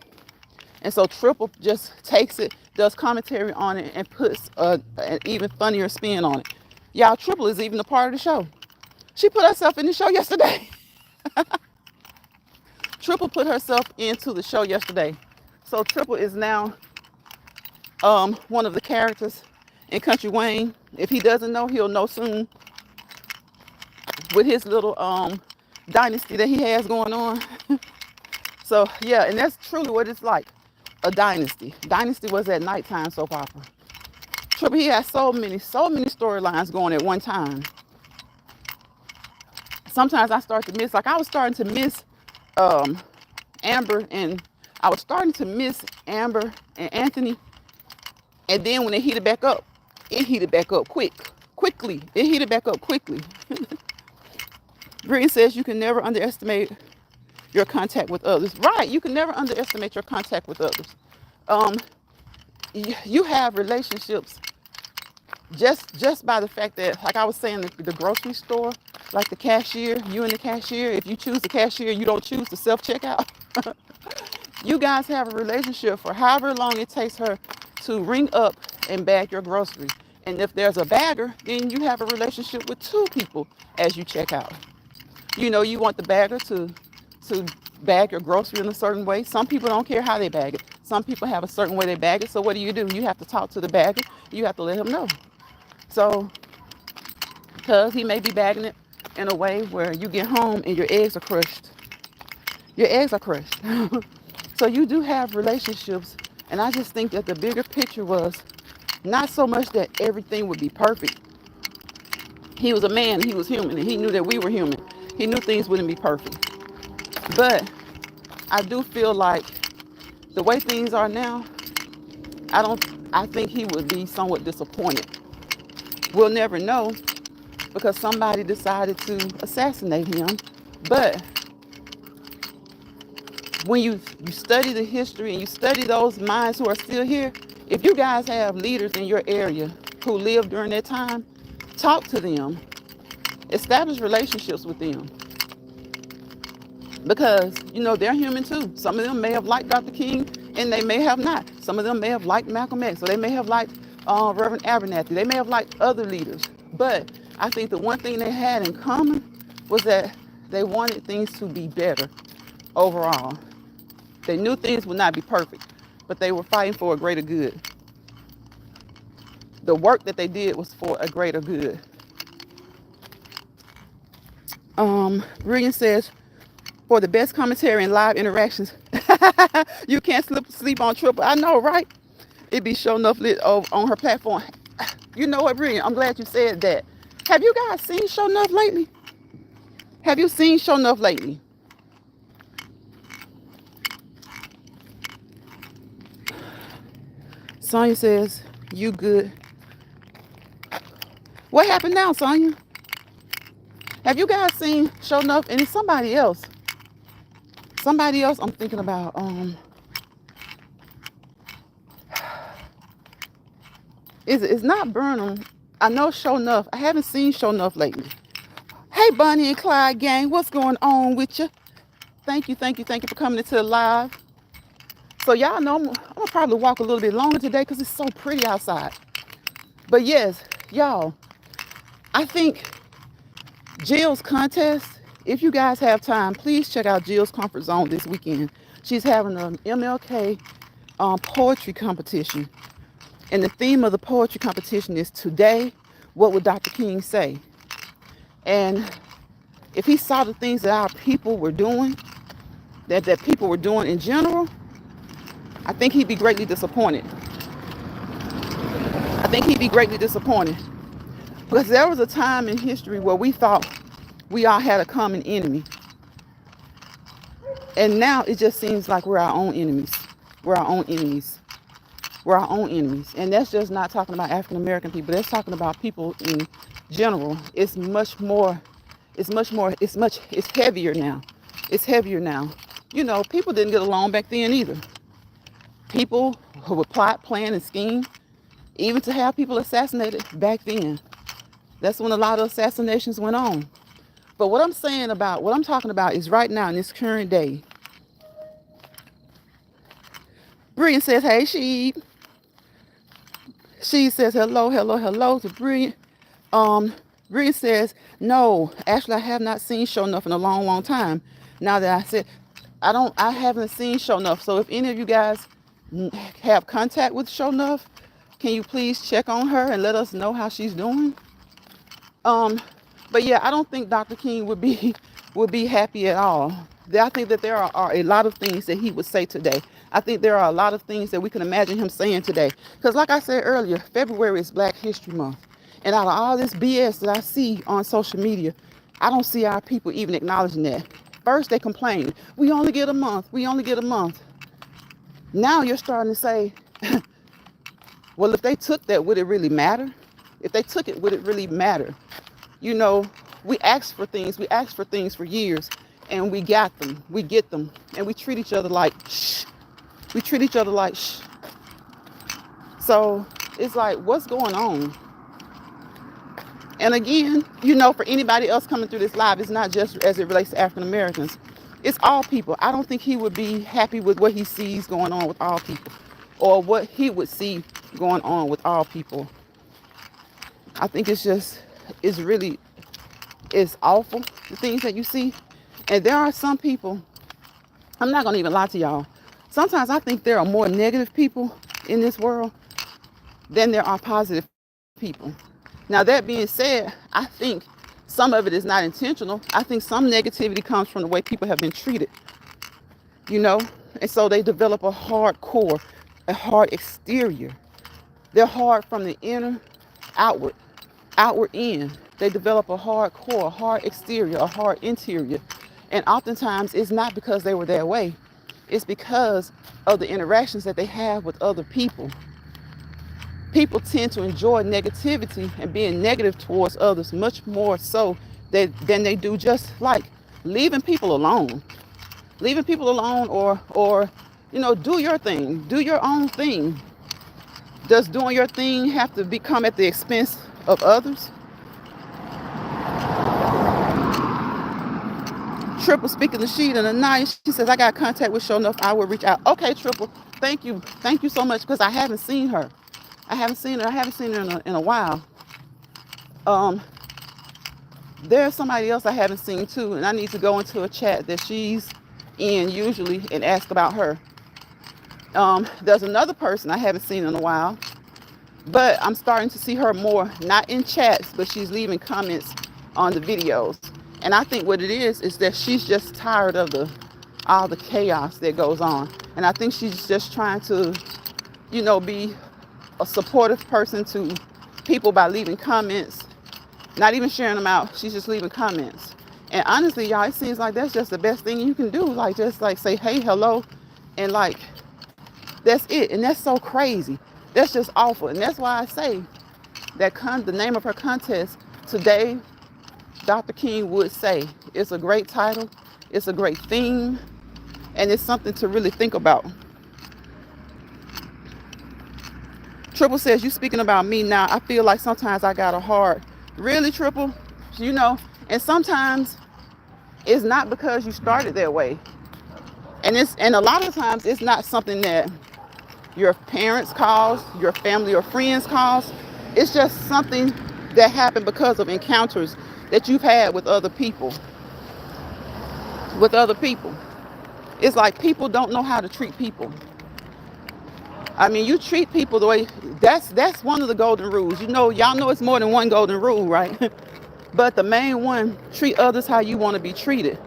And so Triple just takes it, does commentary on it, and puts an even funnier spin on it. Y'all, Triple is even a part of the show. She put herself in the show yesterday. Triple put herself into the show yesterday. So Triple is now one of the characters in Country Wayne. If he doesn't know, he'll know soon with his little dynasty that he has going on. So yeah, and that's truly what it's like, a dynasty. Dynasty was that nighttime soap opera. Triple, he has so many storylines going at one time. Sometimes I start to miss, like I was starting to miss Amber and Anthony. And then when it heated back up quickly. It heated back up quickly. Brittany says you can never underestimate your contact with others. Right, you can never underestimate your contact with others. You have relationships just by the fact that, like I was saying, the grocery store, like the cashier, you and the cashier, if you choose the cashier, you don't choose the self-checkout. You guys have a relationship for however long it takes her to ring up and bag your groceries. And if there's a bagger, then you have a relationship with two people as you check out. You want the bagger to bag your grocery in a certain way. Some people don't care how they bag it. Some people have a certain way they bag it. So what do? You have to talk to the bagger. You have to let him know. So, because he may be bagging it in a way where you get home and your eggs are crushed. So you do have relationships And I just think that the bigger picture was not so much that everything would be perfect. He was a man, he was human, and he knew that we were human. He knew things wouldn't be perfect. But I do feel like the way things are now, I think he would be somewhat disappointed. We'll never know because somebody decided to assassinate him. But when you study the history and you study those minds who are still here, if you guys have leaders in your area who lived during that time, talk to them, establish relationships with them. Because, they're human too. Some of them may have liked Dr. King and they may have not. Some of them may have liked Malcolm X, or they may have liked Reverend Abernathy. They may have liked other leaders. But I think the one thing they had in common was that they wanted things to be better overall. They knew things would not be perfect, but they were fighting for a greater good. The work that they did was for a greater good. Brilliant says, for the best commentary and live interactions, you can't sleep on Triple. I know, right? It be Show Enough lit on her platform. You know what, Brilliant? I'm glad you said that. Have you guys seen Show Enough lately? Have you seen Show Enough lately? Sonya says, you good. What happened now, Sonya? Have you guys seen Show Enough? And it's somebody else. Somebody else I'm thinking about. It's not Burnham. I know Show Enough. I haven't seen Show Enough lately. Hey, Bonnie and Clyde gang, what's going on with you? Thank you for coming into the live. So y'all know I'm gonna probably walk a little bit longer today because it's so pretty outside. But yes, y'all, I think Jill's contest, if you guys have time, please check out Jill's Comfort Zone this weekend. She's having an MLK poetry competition. And the theme of the poetry competition is today, what would Dr. King say? And if he saw the things that our people were doing, that people were doing in general, I think he'd be greatly disappointed. Because there was a time in history where we thought we all had a common enemy. And now it just seems like we're our own enemies. And that's just not talking about African American people. That's talking about people in general. It's heavier now. People didn't get along back then either. People who would plot, plan, and scheme, even to have people assassinated back then. That's when a lot of assassinations went on. But what I'm talking about is right now in this current day. Brilliant says, hey, She. She says, hello to Brilliant. Brilliant says, no, actually, I have not seen Show Enough in a long, long time. Now that I said, I haven't seen Show Enough. So if any of you guys have contact with Show Enough, can you please check on her and let us know how she's doing? But yeah, I don't think Dr. King would be happy at all. I think that there are a lot of things that he would say today. I think there are a lot of things that we can imagine him saying today. Because like I said earlier, February is Black History Month. And out of all this BS that I see on social media, I don't see our people even acknowledging that. First, they complain, we only get a month. Now you're starting to say, well, if they took that, would it really matter? If they took it, would it really matter? We asked for things for years, and we got them, we get them, and we treat each other like shh. So it's like, what's going on? And again, for anybody else coming through this live, it's not just as it relates to African Americans. It's all people. I don't think he would be happy with what he sees going on with all people, or what he would see going on with all people. I think it's awful, the things that you see. And there are some people, I'm not going to even lie to y'all. Sometimes I think there are more negative people in this world than there are positive people. Now, that being said, I think some of it is not intentional. I think some negativity comes from the way people have been treated, And so they develop a hardcore a hard exterior. They're hard from the inner outward, outward in. They develop a hard core, a hard exterior, a hard interior. And oftentimes it's not because they were that way. It's because of the interactions that they have with other people. People tend to enjoy negativity and being negative towards others much more so than they do just like leaving people alone. Leaving people alone or do your thing. Do your own thing. Does doing your thing have to become at the expense of others? Triple speaking the sheet in the night. She says, I got contact with Show Enough. I will reach out. Okay, Triple. Thank you. Thank you so much because I haven't seen her. I haven't seen her in a while. There's somebody else I haven't seen too, and I need to go into a chat that she's in usually and ask about her. There's another person I haven't seen in a while, but I'm starting to see her more, not in chats, but she's leaving comments on the videos. And I think what it is that she's just tired of all the chaos that goes on. And I think she's just trying to, be a supportive person to people by leaving comments, not even sharing them out. She's just leaving comments. And honestly, y'all, it seems like that's just the best thing you can do. Like, just like say, hey, hello. And like, that's it. And that's so crazy. That's just awful. And that's why I say that the name of her contest today, Dr. King would say, it's a great title. It's a great theme. And it's something to really think about. Triple says, you speaking about me now. I feel like sometimes I got a hard. Really, Triple? And sometimes it's not because you started that way. And a lot of times it's not something that your parents caused, your family or friends caused. It's just something that happened because of encounters that you've had with other people. It's like people don't know how to treat people. I mean, you treat people the way, that's one of the golden rules. Y'all know it's more than one golden rule, right? But the main one, treat others how you want to be treated.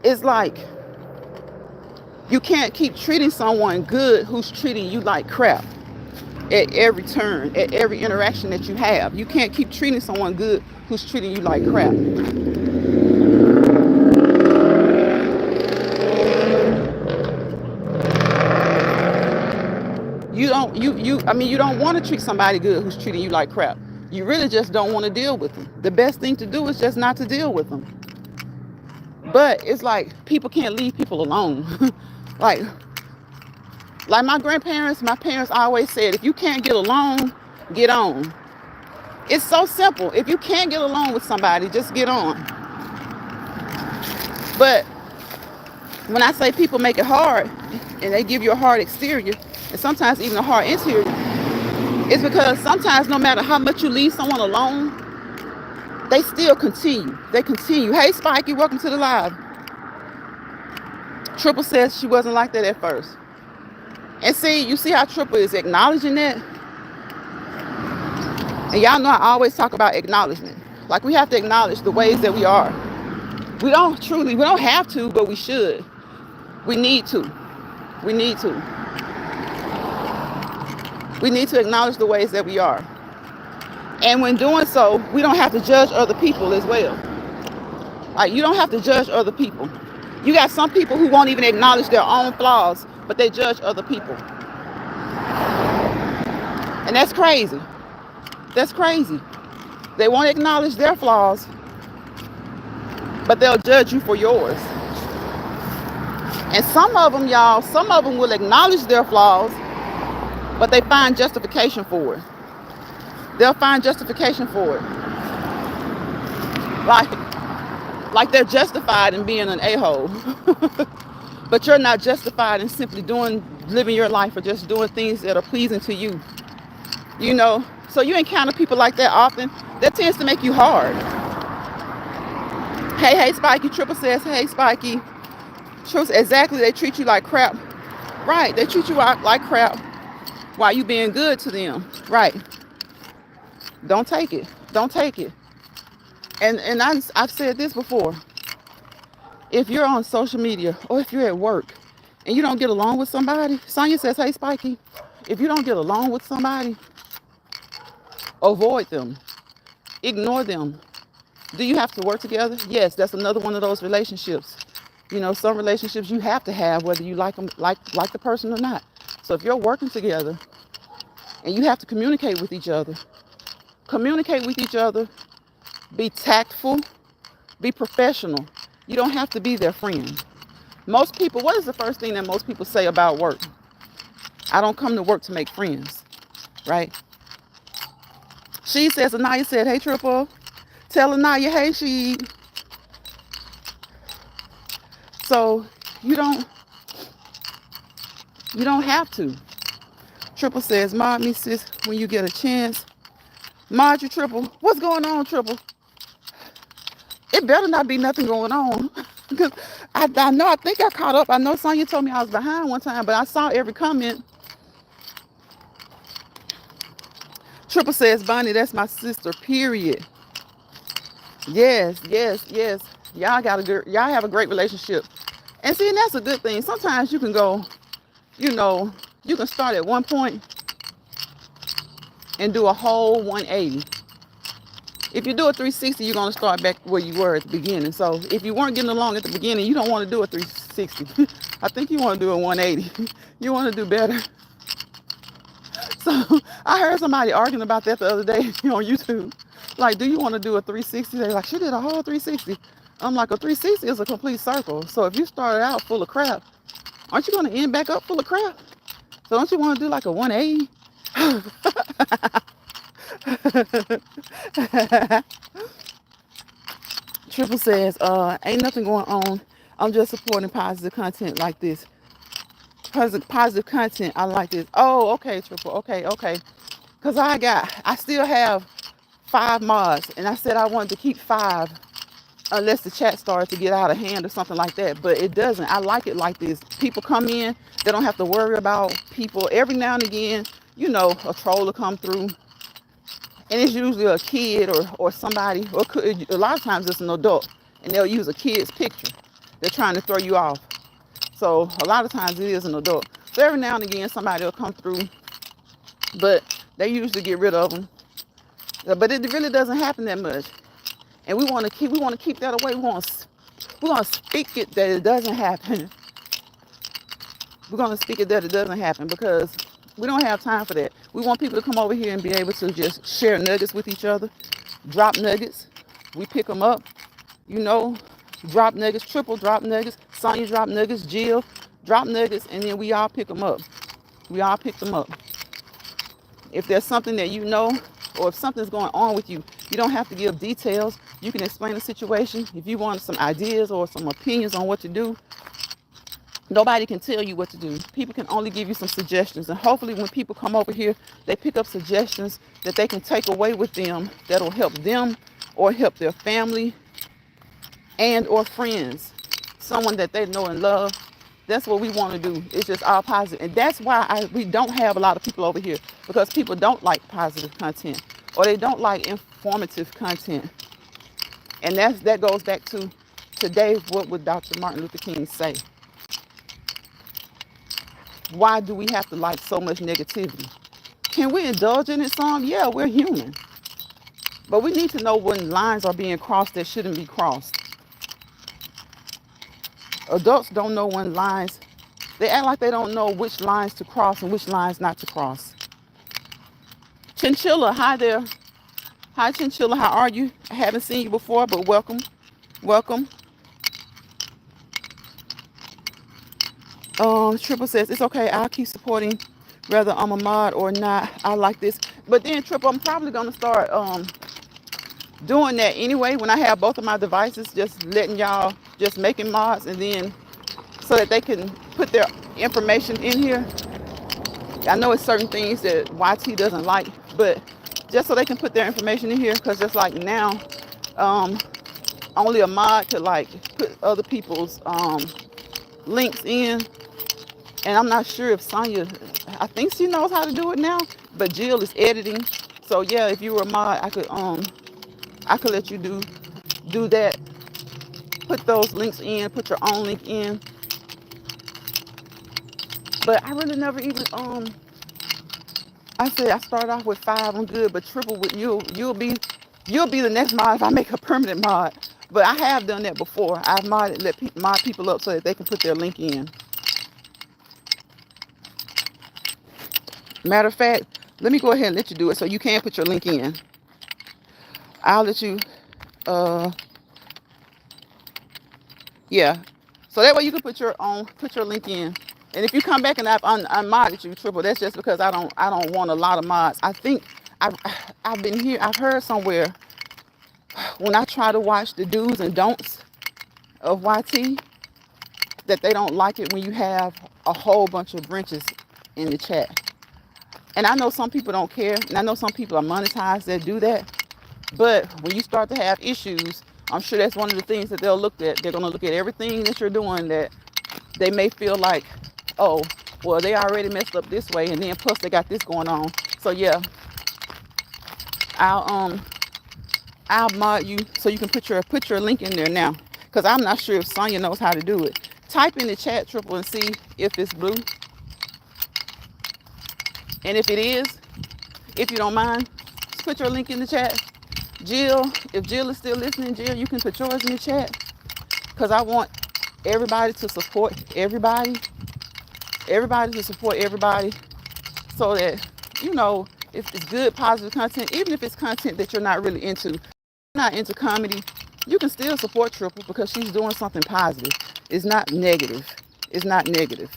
It's like, you can't keep treating someone good who's treating you like crap at every turn, at every interaction that you have. You can't keep treating someone good who's treating you like crap. You don't want to treat somebody good who's treating you like crap. You really just don't want to deal with them. The best thing to do is just not to deal with them. But it's like people can't leave people alone. like my parents always said, if you can't get along, get on. It's so simple. If you can't get along with somebody, just get on. But when I say people make it hard and they give you a hard exterior and sometimes even a hard interior, it's because sometimes no matter how much you leave someone alone, they still continue. They continue. Hey, Spiky, welcome to the live. Triple says she wasn't like that at first. And you see how Triple is acknowledging that? And y'all know I always talk about acknowledgement. Like, we have to acknowledge the ways that we are. We don't have to, but we should. We need to. We need to acknowledge the ways that we are. And when doing so, we don't have to judge other people as well. Like, you don't have to judge other people. You got some people who won't even acknowledge their own flaws, but they judge other people. And that's crazy. That's crazy. They won't acknowledge their flaws, but they'll judge you for yours. And some of them will acknowledge their flaws, but they find justification for it. They'll find justification for it. Like they're justified in being an a-hole. But you're not justified in simply living your life or just doing things that are pleasing to you. So you encounter people like that often. That tends to make you hard. Hey, Spiky. Triple says, hey, Spiky. Triple, exactly, they treat you like crap. Right, they treat you like crap while you being good to them. Right. Don't take it. Don't take it. And I've said this before. If you're on social media or if you're at work and you don't get along with somebody, Sonia says, hey, Spiky, If you don't get along with somebody, avoid them, ignore them. Do you have to work together? Yes, that's another one of those relationships. You know, some relationships you have to have whether you like them, like the person or not. So if you're working together and you have to communicate with each other, be tactful, be professional. You don't have to be their friend. Most people, what is the first thing that most people say about work? I don't come to work to make friends, right? She says, Anaya said, hey, Triple. Tell Anaya, hey, she. So you don't have to. Triple says, mod me, sis, when you get a chance. Mod you, Triple. What's going on, Triple? It better not be nothing going on. Because I know, I think I caught up. I know Sonya told me I was behind one time, but I saw every comment. Triple says, Bonnie, that's my sister, period. Yes. Y'all have a great relationship. And see, and that's a good thing. Sometimes you can go, you know, you can start at one point and do a whole 180. If you do a 360, you're going to start back where you were at the beginning. So if you weren't getting along at the beginning, you don't want to do a 360. I think you want to do a 180. You want to do better. So I heard somebody arguing about that the other day on YouTube. Like, do you want to do a 360? They're like, she did a whole 360. I'm like, a 360 is a complete circle. So if you started out full of crap, aren't you going to end back up full of crap? So don't you want to do like a 180? Triple says, ain't nothing going on. I'm just supporting positive content like this. Positive content, I like this. Oh, okay, Triple, okay. Because I still have 5 mods, and I said I wanted to keep 5 unless the chat started to get out of hand or something like that, but it doesn't. I like it like this. People come in, they don't have to worry about people. Every now and again, you know, a troll will come through, and it's usually a kid or somebody, or a lot of times it's an adult, and they'll use a kid's picture. They're trying to throw you off. So a lot of times it is an adult. So every now and again somebody will come through, but they usually get rid of them. But it really doesn't happen that much, and we want to keep that away. We're gonna speak it that it doesn't happen. We're gonna speak it that it doesn't happen because we don't have time for that. We want people to come over here and be able to just share nuggets with each other, drop nuggets. We pick them up, you know, drop nuggets, Triple drop nuggets, Sonya drop nuggets, Jill drop nuggets, and then we all pick them up. We all pick them up. If there's something that you know, or if something's going on with you, you don't have to give details. You can explain the situation. If you want some ideas or some opinions on what to do, nobody can tell you what to do. People can only give you some suggestions. And hopefully when people come over here, they pick up suggestions that they can take away with them that'll help them or help their family and or friends, someone that they know and love. That's what we want to do. It's just all positive. And that's why we don't have a lot of people over here, because people don't like positive content or they don't like informative content. And that goes back to today, what would Dr. Martin Luther King say? Why do we have to like so much negativity? Can we indulge in it some? Yeah, we're human. But we need to know when lines are being crossed that shouldn't be crossed. Adults don't know when lines, they act like they don't know which lines to cross and which lines not to cross. Chinchilla, hi there. Hi, Chinchilla, how are you? I haven't seen you before, but welcome. Welcome. Triple says, it's okay, I'll keep supporting whether I'm a mod or not. I like this. But then, Triple, I'm probably going to start doing that anyway when I have both of my devices, just letting y'all, just making mods, and then so that they can put their information in here. I know it's certain things that YT doesn't like, but just so they can put their information in here, because just like now, only a mod could like put other people's links in. And I'm not sure if Sonya, I think she knows how to do it now, but Jill is editing. So yeah, if you were a mod, I could let you do that. Put those links in, put your own link in. But I really never even I said I started off with 5. I'm good, but Triple with you'll be the next mod if I make a permanent mod. But I have done that before. I've mod people up so that they can put their link in. Matter of fact, let me go ahead and let you do it so you can put your link in. I'll let you, yeah. So that way you can put your link in. And if you come back and I've unmodded you, Triple, that's just because I don't want a lot of mods. I think I've heard somewhere when I try to watch the do's and don'ts of YT that they don't like it when you have a whole bunch of branches in the chat. And I know some people don't care, and I know some people are monetized that do that. But when you start to have issues, I'm sure that's one of the things that they'll look at. They're going to look at everything that you're doing that they may feel like, oh, well, they already messed up this way, and then plus they got this going on. So yeah, I'll mod you so you can put your link in there now, because I'm not sure if Sonya knows how to do it. Type in the chat, Triple, and see if it's blue. And if it is, if you don't mind, just put your link in the chat. Jill, if Jill is still listening, Jill, you can put yours in the chat, because I want everybody to support everybody. Everybody to support everybody, so that, you know, if it's good, positive content, even if it's content that you're not really into, not into comedy, you can still support Triple because she's doing something positive. It's not negative. It's not negative.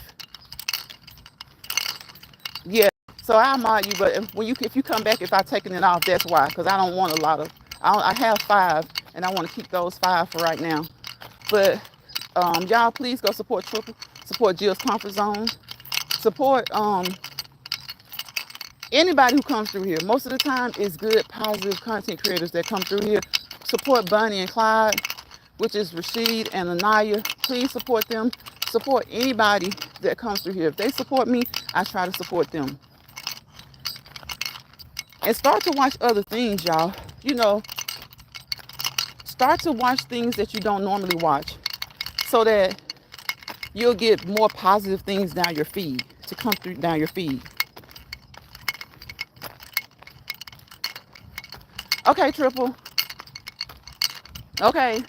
Yeah. So I'll mod you, but if you come back, if I've taken it off, that's why, because I don't want a lot of. I have 5, and I want to keep those 5 for right now. But y'all, please go support Triple, support Jill's Comfort Zone, support anybody who comes through here. Most of the time, it's good, positive content creators that come through here. Support Bunny and Clyde, which is Rashid and Anaya. Please support them. Support anybody that comes through here. If they support me, I try to support them. And start to watch other things, y'all. You know, start to watch things that you don't normally watch, so that you'll get more positive things down your feed, to come through down your feed. Okay, Triple. Okay.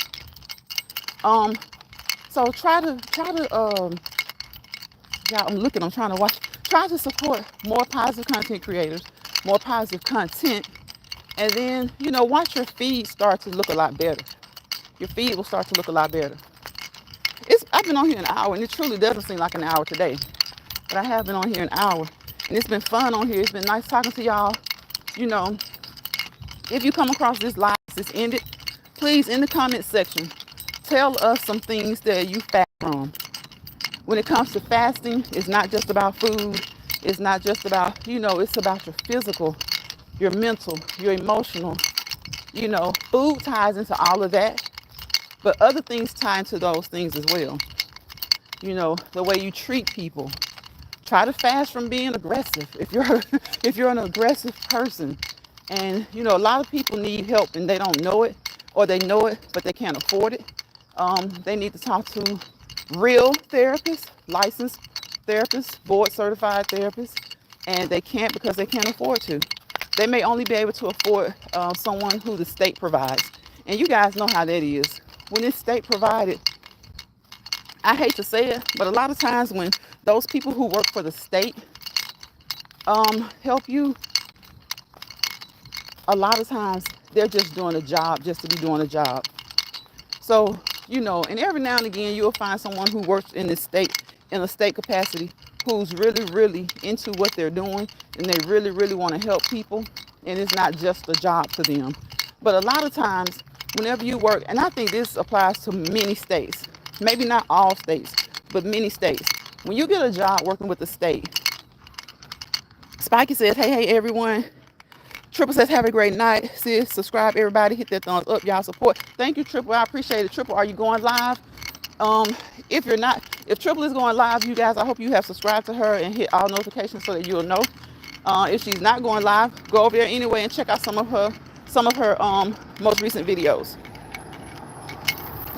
So try to yeah, I'm trying to watch. Try to support more positive content creators, more positive content, and then, you know, watch your feed start to look a lot better. Your feed will start to look a lot better. I've been on here an hour, and it truly doesn't seem like an hour today, but I have been on here an hour, and it's been fun on here. It's been nice talking to y'all. You know, if you come across this live, this ended, please, in the comment section, tell us some things that you fast from. When it comes to fasting, it's not just about food. It's not just about, you know, it's about your physical, your mental, your emotional. You know, food ties into all of that, but other things tie into those things as well. You know, the way you treat people. Try to fast from being aggressive. If you're an aggressive person, and, you know, a lot of people need help and they don't know it, or they know it but they can't afford it. They need to talk to real therapists, licensed therapists, board certified therapists, and they can't because they can't afford to. They may only be able to afford someone who the state provides. And you guys know how that is. When it's state provided, I hate to say it, but a lot of times when those people who work for the state help you, a lot of times they're just doing a job just to be doing a job. So, you know, and every now and again you'll find someone who works in the state, in a state capacity, who's really, really into what they're doing, and they really, really want to help people, and it's not just a job to them. But a lot of times, whenever you work, and I think this applies to many states, maybe not all states, but many states, when you get a job working with the state, Spiky says, hey everyone. Triple says, have a great night. Sis, subscribe, everybody. Hit that thumbs up, y'all support. Thank you, Triple. I appreciate it. Triple, are you going live? If you're not, if Triple is going live, you guys, I hope you have subscribed to her and hit all notifications so that you'll know. If she's not going live, go over there anyway and check out some of her most recent videos.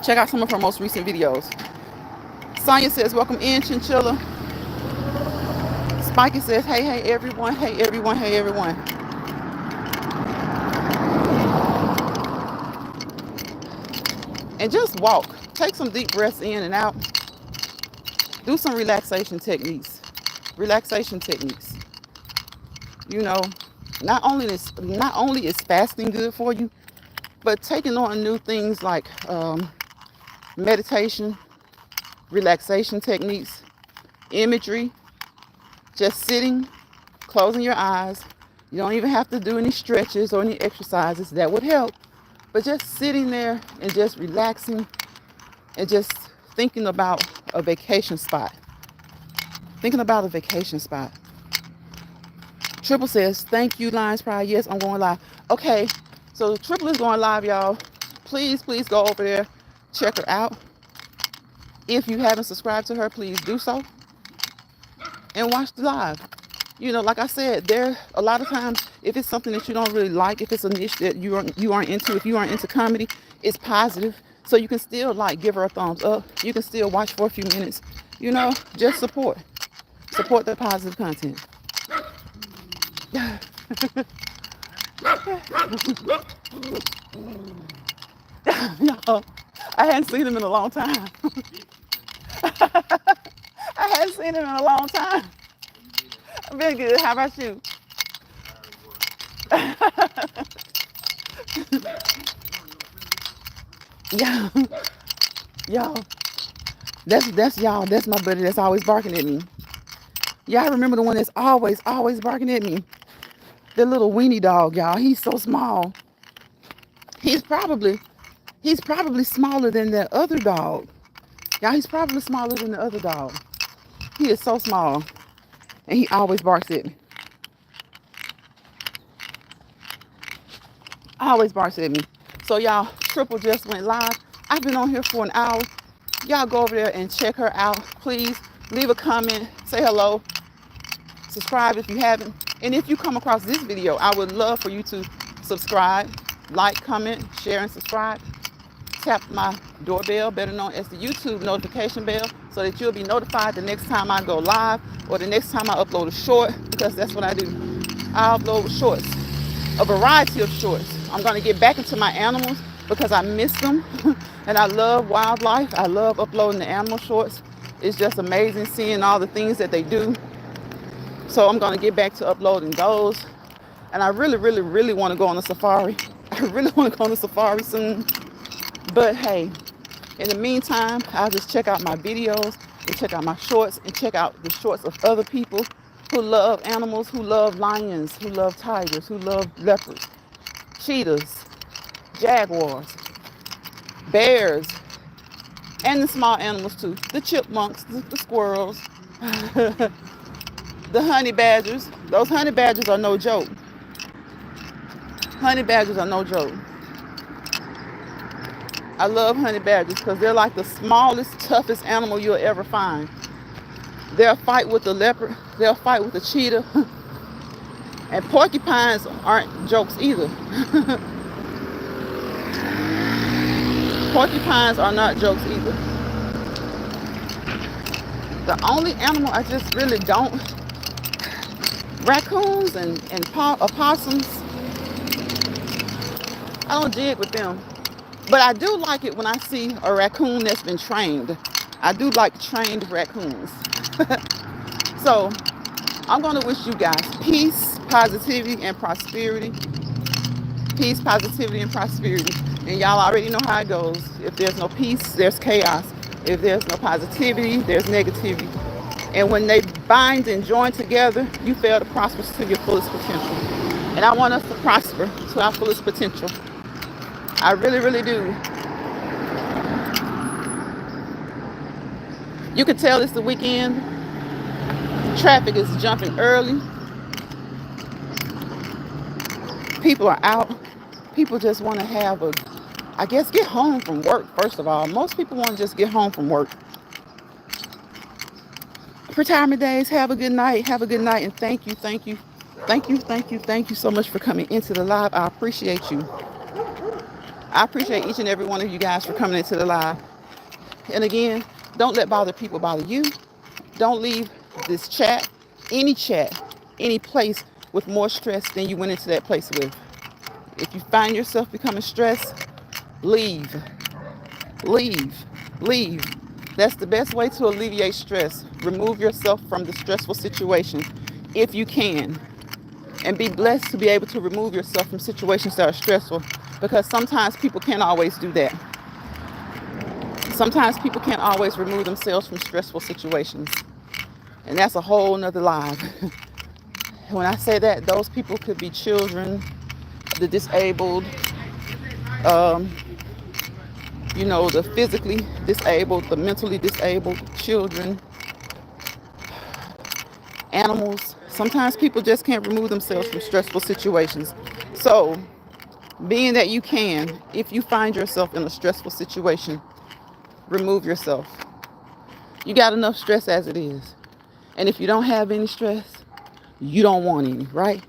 Check out some of her most recent videos. Sonya says, welcome in, Chinchilla. Spiky says, hey, hey, everyone, hey, everyone, hey, everyone. And just walk. Take some deep breaths in and out. Do some relaxation techniques. Relaxation techniques. You know, not only is fasting good for you, but taking on new things like meditation, relaxation techniques, imagery, just sitting, closing your eyes. You don't even have to do any stretches or any exercises that would help, but just sitting there and just relaxing and just thinking about a vacation spot. Thinking about a vacation spot. Triple says, thank you, Lions Pride. Yes, I'm going live. Okay, so Triple is going live, y'all. Please, please go over there, check her out. If you haven't subscribed to her, please do so and watch the live. You know, like I said, there a lot of times, if it's something that you don't really like, if it's a niche that you aren't into, if you aren't into comedy, it's positive. So you can still like give her a thumbs up. You can still watch for a few minutes. You know, just support the positive content. No, I hadn't seen him in a long time. I hadn't seen him in a long time. I've been good. How about you? Yeah, y'all. That's y'all. That's my buddy. That's always barking at me. Y'all remember the one that's always barking at me? The little weenie dog, y'all. He's so small. He's probably smaller than that other dog. Y'all, he's probably smaller than the other dog. He is so small, and he always barks at me. Always barks at me. So y'all, Triple just went live. I've been on here for an hour. Y'all go over there and check her out. Please leave a comment, say hello, subscribe if you haven't. And if you come across this video, I would love for you to subscribe, like, comment, share, and subscribe. Tap my doorbell, better known as the YouTube notification bell, so that you'll be notified the next time I go live or the next time I upload a short, because that's what I do. I upload shorts, a variety of shorts. I'm going to get back into my animals because I miss them and I love wildlife. I love uploading the animal shorts. It's just amazing seeing all the things that they do. So I'm going to get back to uploading those. And I really, really, really want to go on a safari. I really want to go on a safari soon. But hey, in the meantime, I'll just check out my videos and check out my shorts and check out the shorts of other people who love animals, who love lions, who love tigers, who love leopards, cheetahs, jaguars, bears, and the small animals too. The chipmunks, the squirrels, the honey badgers. Those honey badgers are no joke. Honey badgers are no joke. I love honey badgers because they're like the smallest, toughest animal you'll ever find. They'll fight with the leopard. They'll fight with the cheetah. And porcupines aren't jokes either. Porcupines are not jokes either. The only animal I just really don't, raccoons and opossums, I don't jig with them. But I do like it when I see a raccoon that's been trained. I do like trained raccoons. So I'm going to wish you guys peace, positivity, and prosperity. Peace, positivity, and prosperity. And y'all already know how it goes. If there's no peace, there's chaos. If there's no positivity, there's negativity. And when they bind and join together, you fail to prosper to your fullest potential. And I want us to prosper to our fullest potential. I really, really do. You can tell it's the weekend. Traffic is jumping early. People are out. People just want to have get home from work, first of all. Most people want to just get home from work. Retirement days, have a good night. Have a good night. And thank you so much for coming into the live. I appreciate you. I appreciate each and every one of you guys for coming into the live. And again, don't let bother people bother you. Don't leave this chat any chat, any place with more stress than you went into that place with. If you find yourself becoming stressed, leave, leave, leave. That's the best way to alleviate stress. Remove yourself from the stressful situation if you can. And be blessed to be able to remove yourself from situations that are stressful, because sometimes people can't always do that. Sometimes people can't always remove themselves from stressful situations. And that's a whole nother life. When I say that, those people could be children, the disabled, um, the physically disabled, the mentally disabled, children, animals. Sometimes people just can't remove themselves from stressful situations. So, being that you can, if you find yourself in a stressful situation, remove yourself. You got enough stress as it is. And if you don't have any stress, you don't want any, right?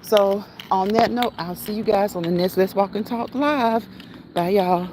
So, on that note, I'll see you guys on the next Let's Walk and Talk Live. Bye, y'all.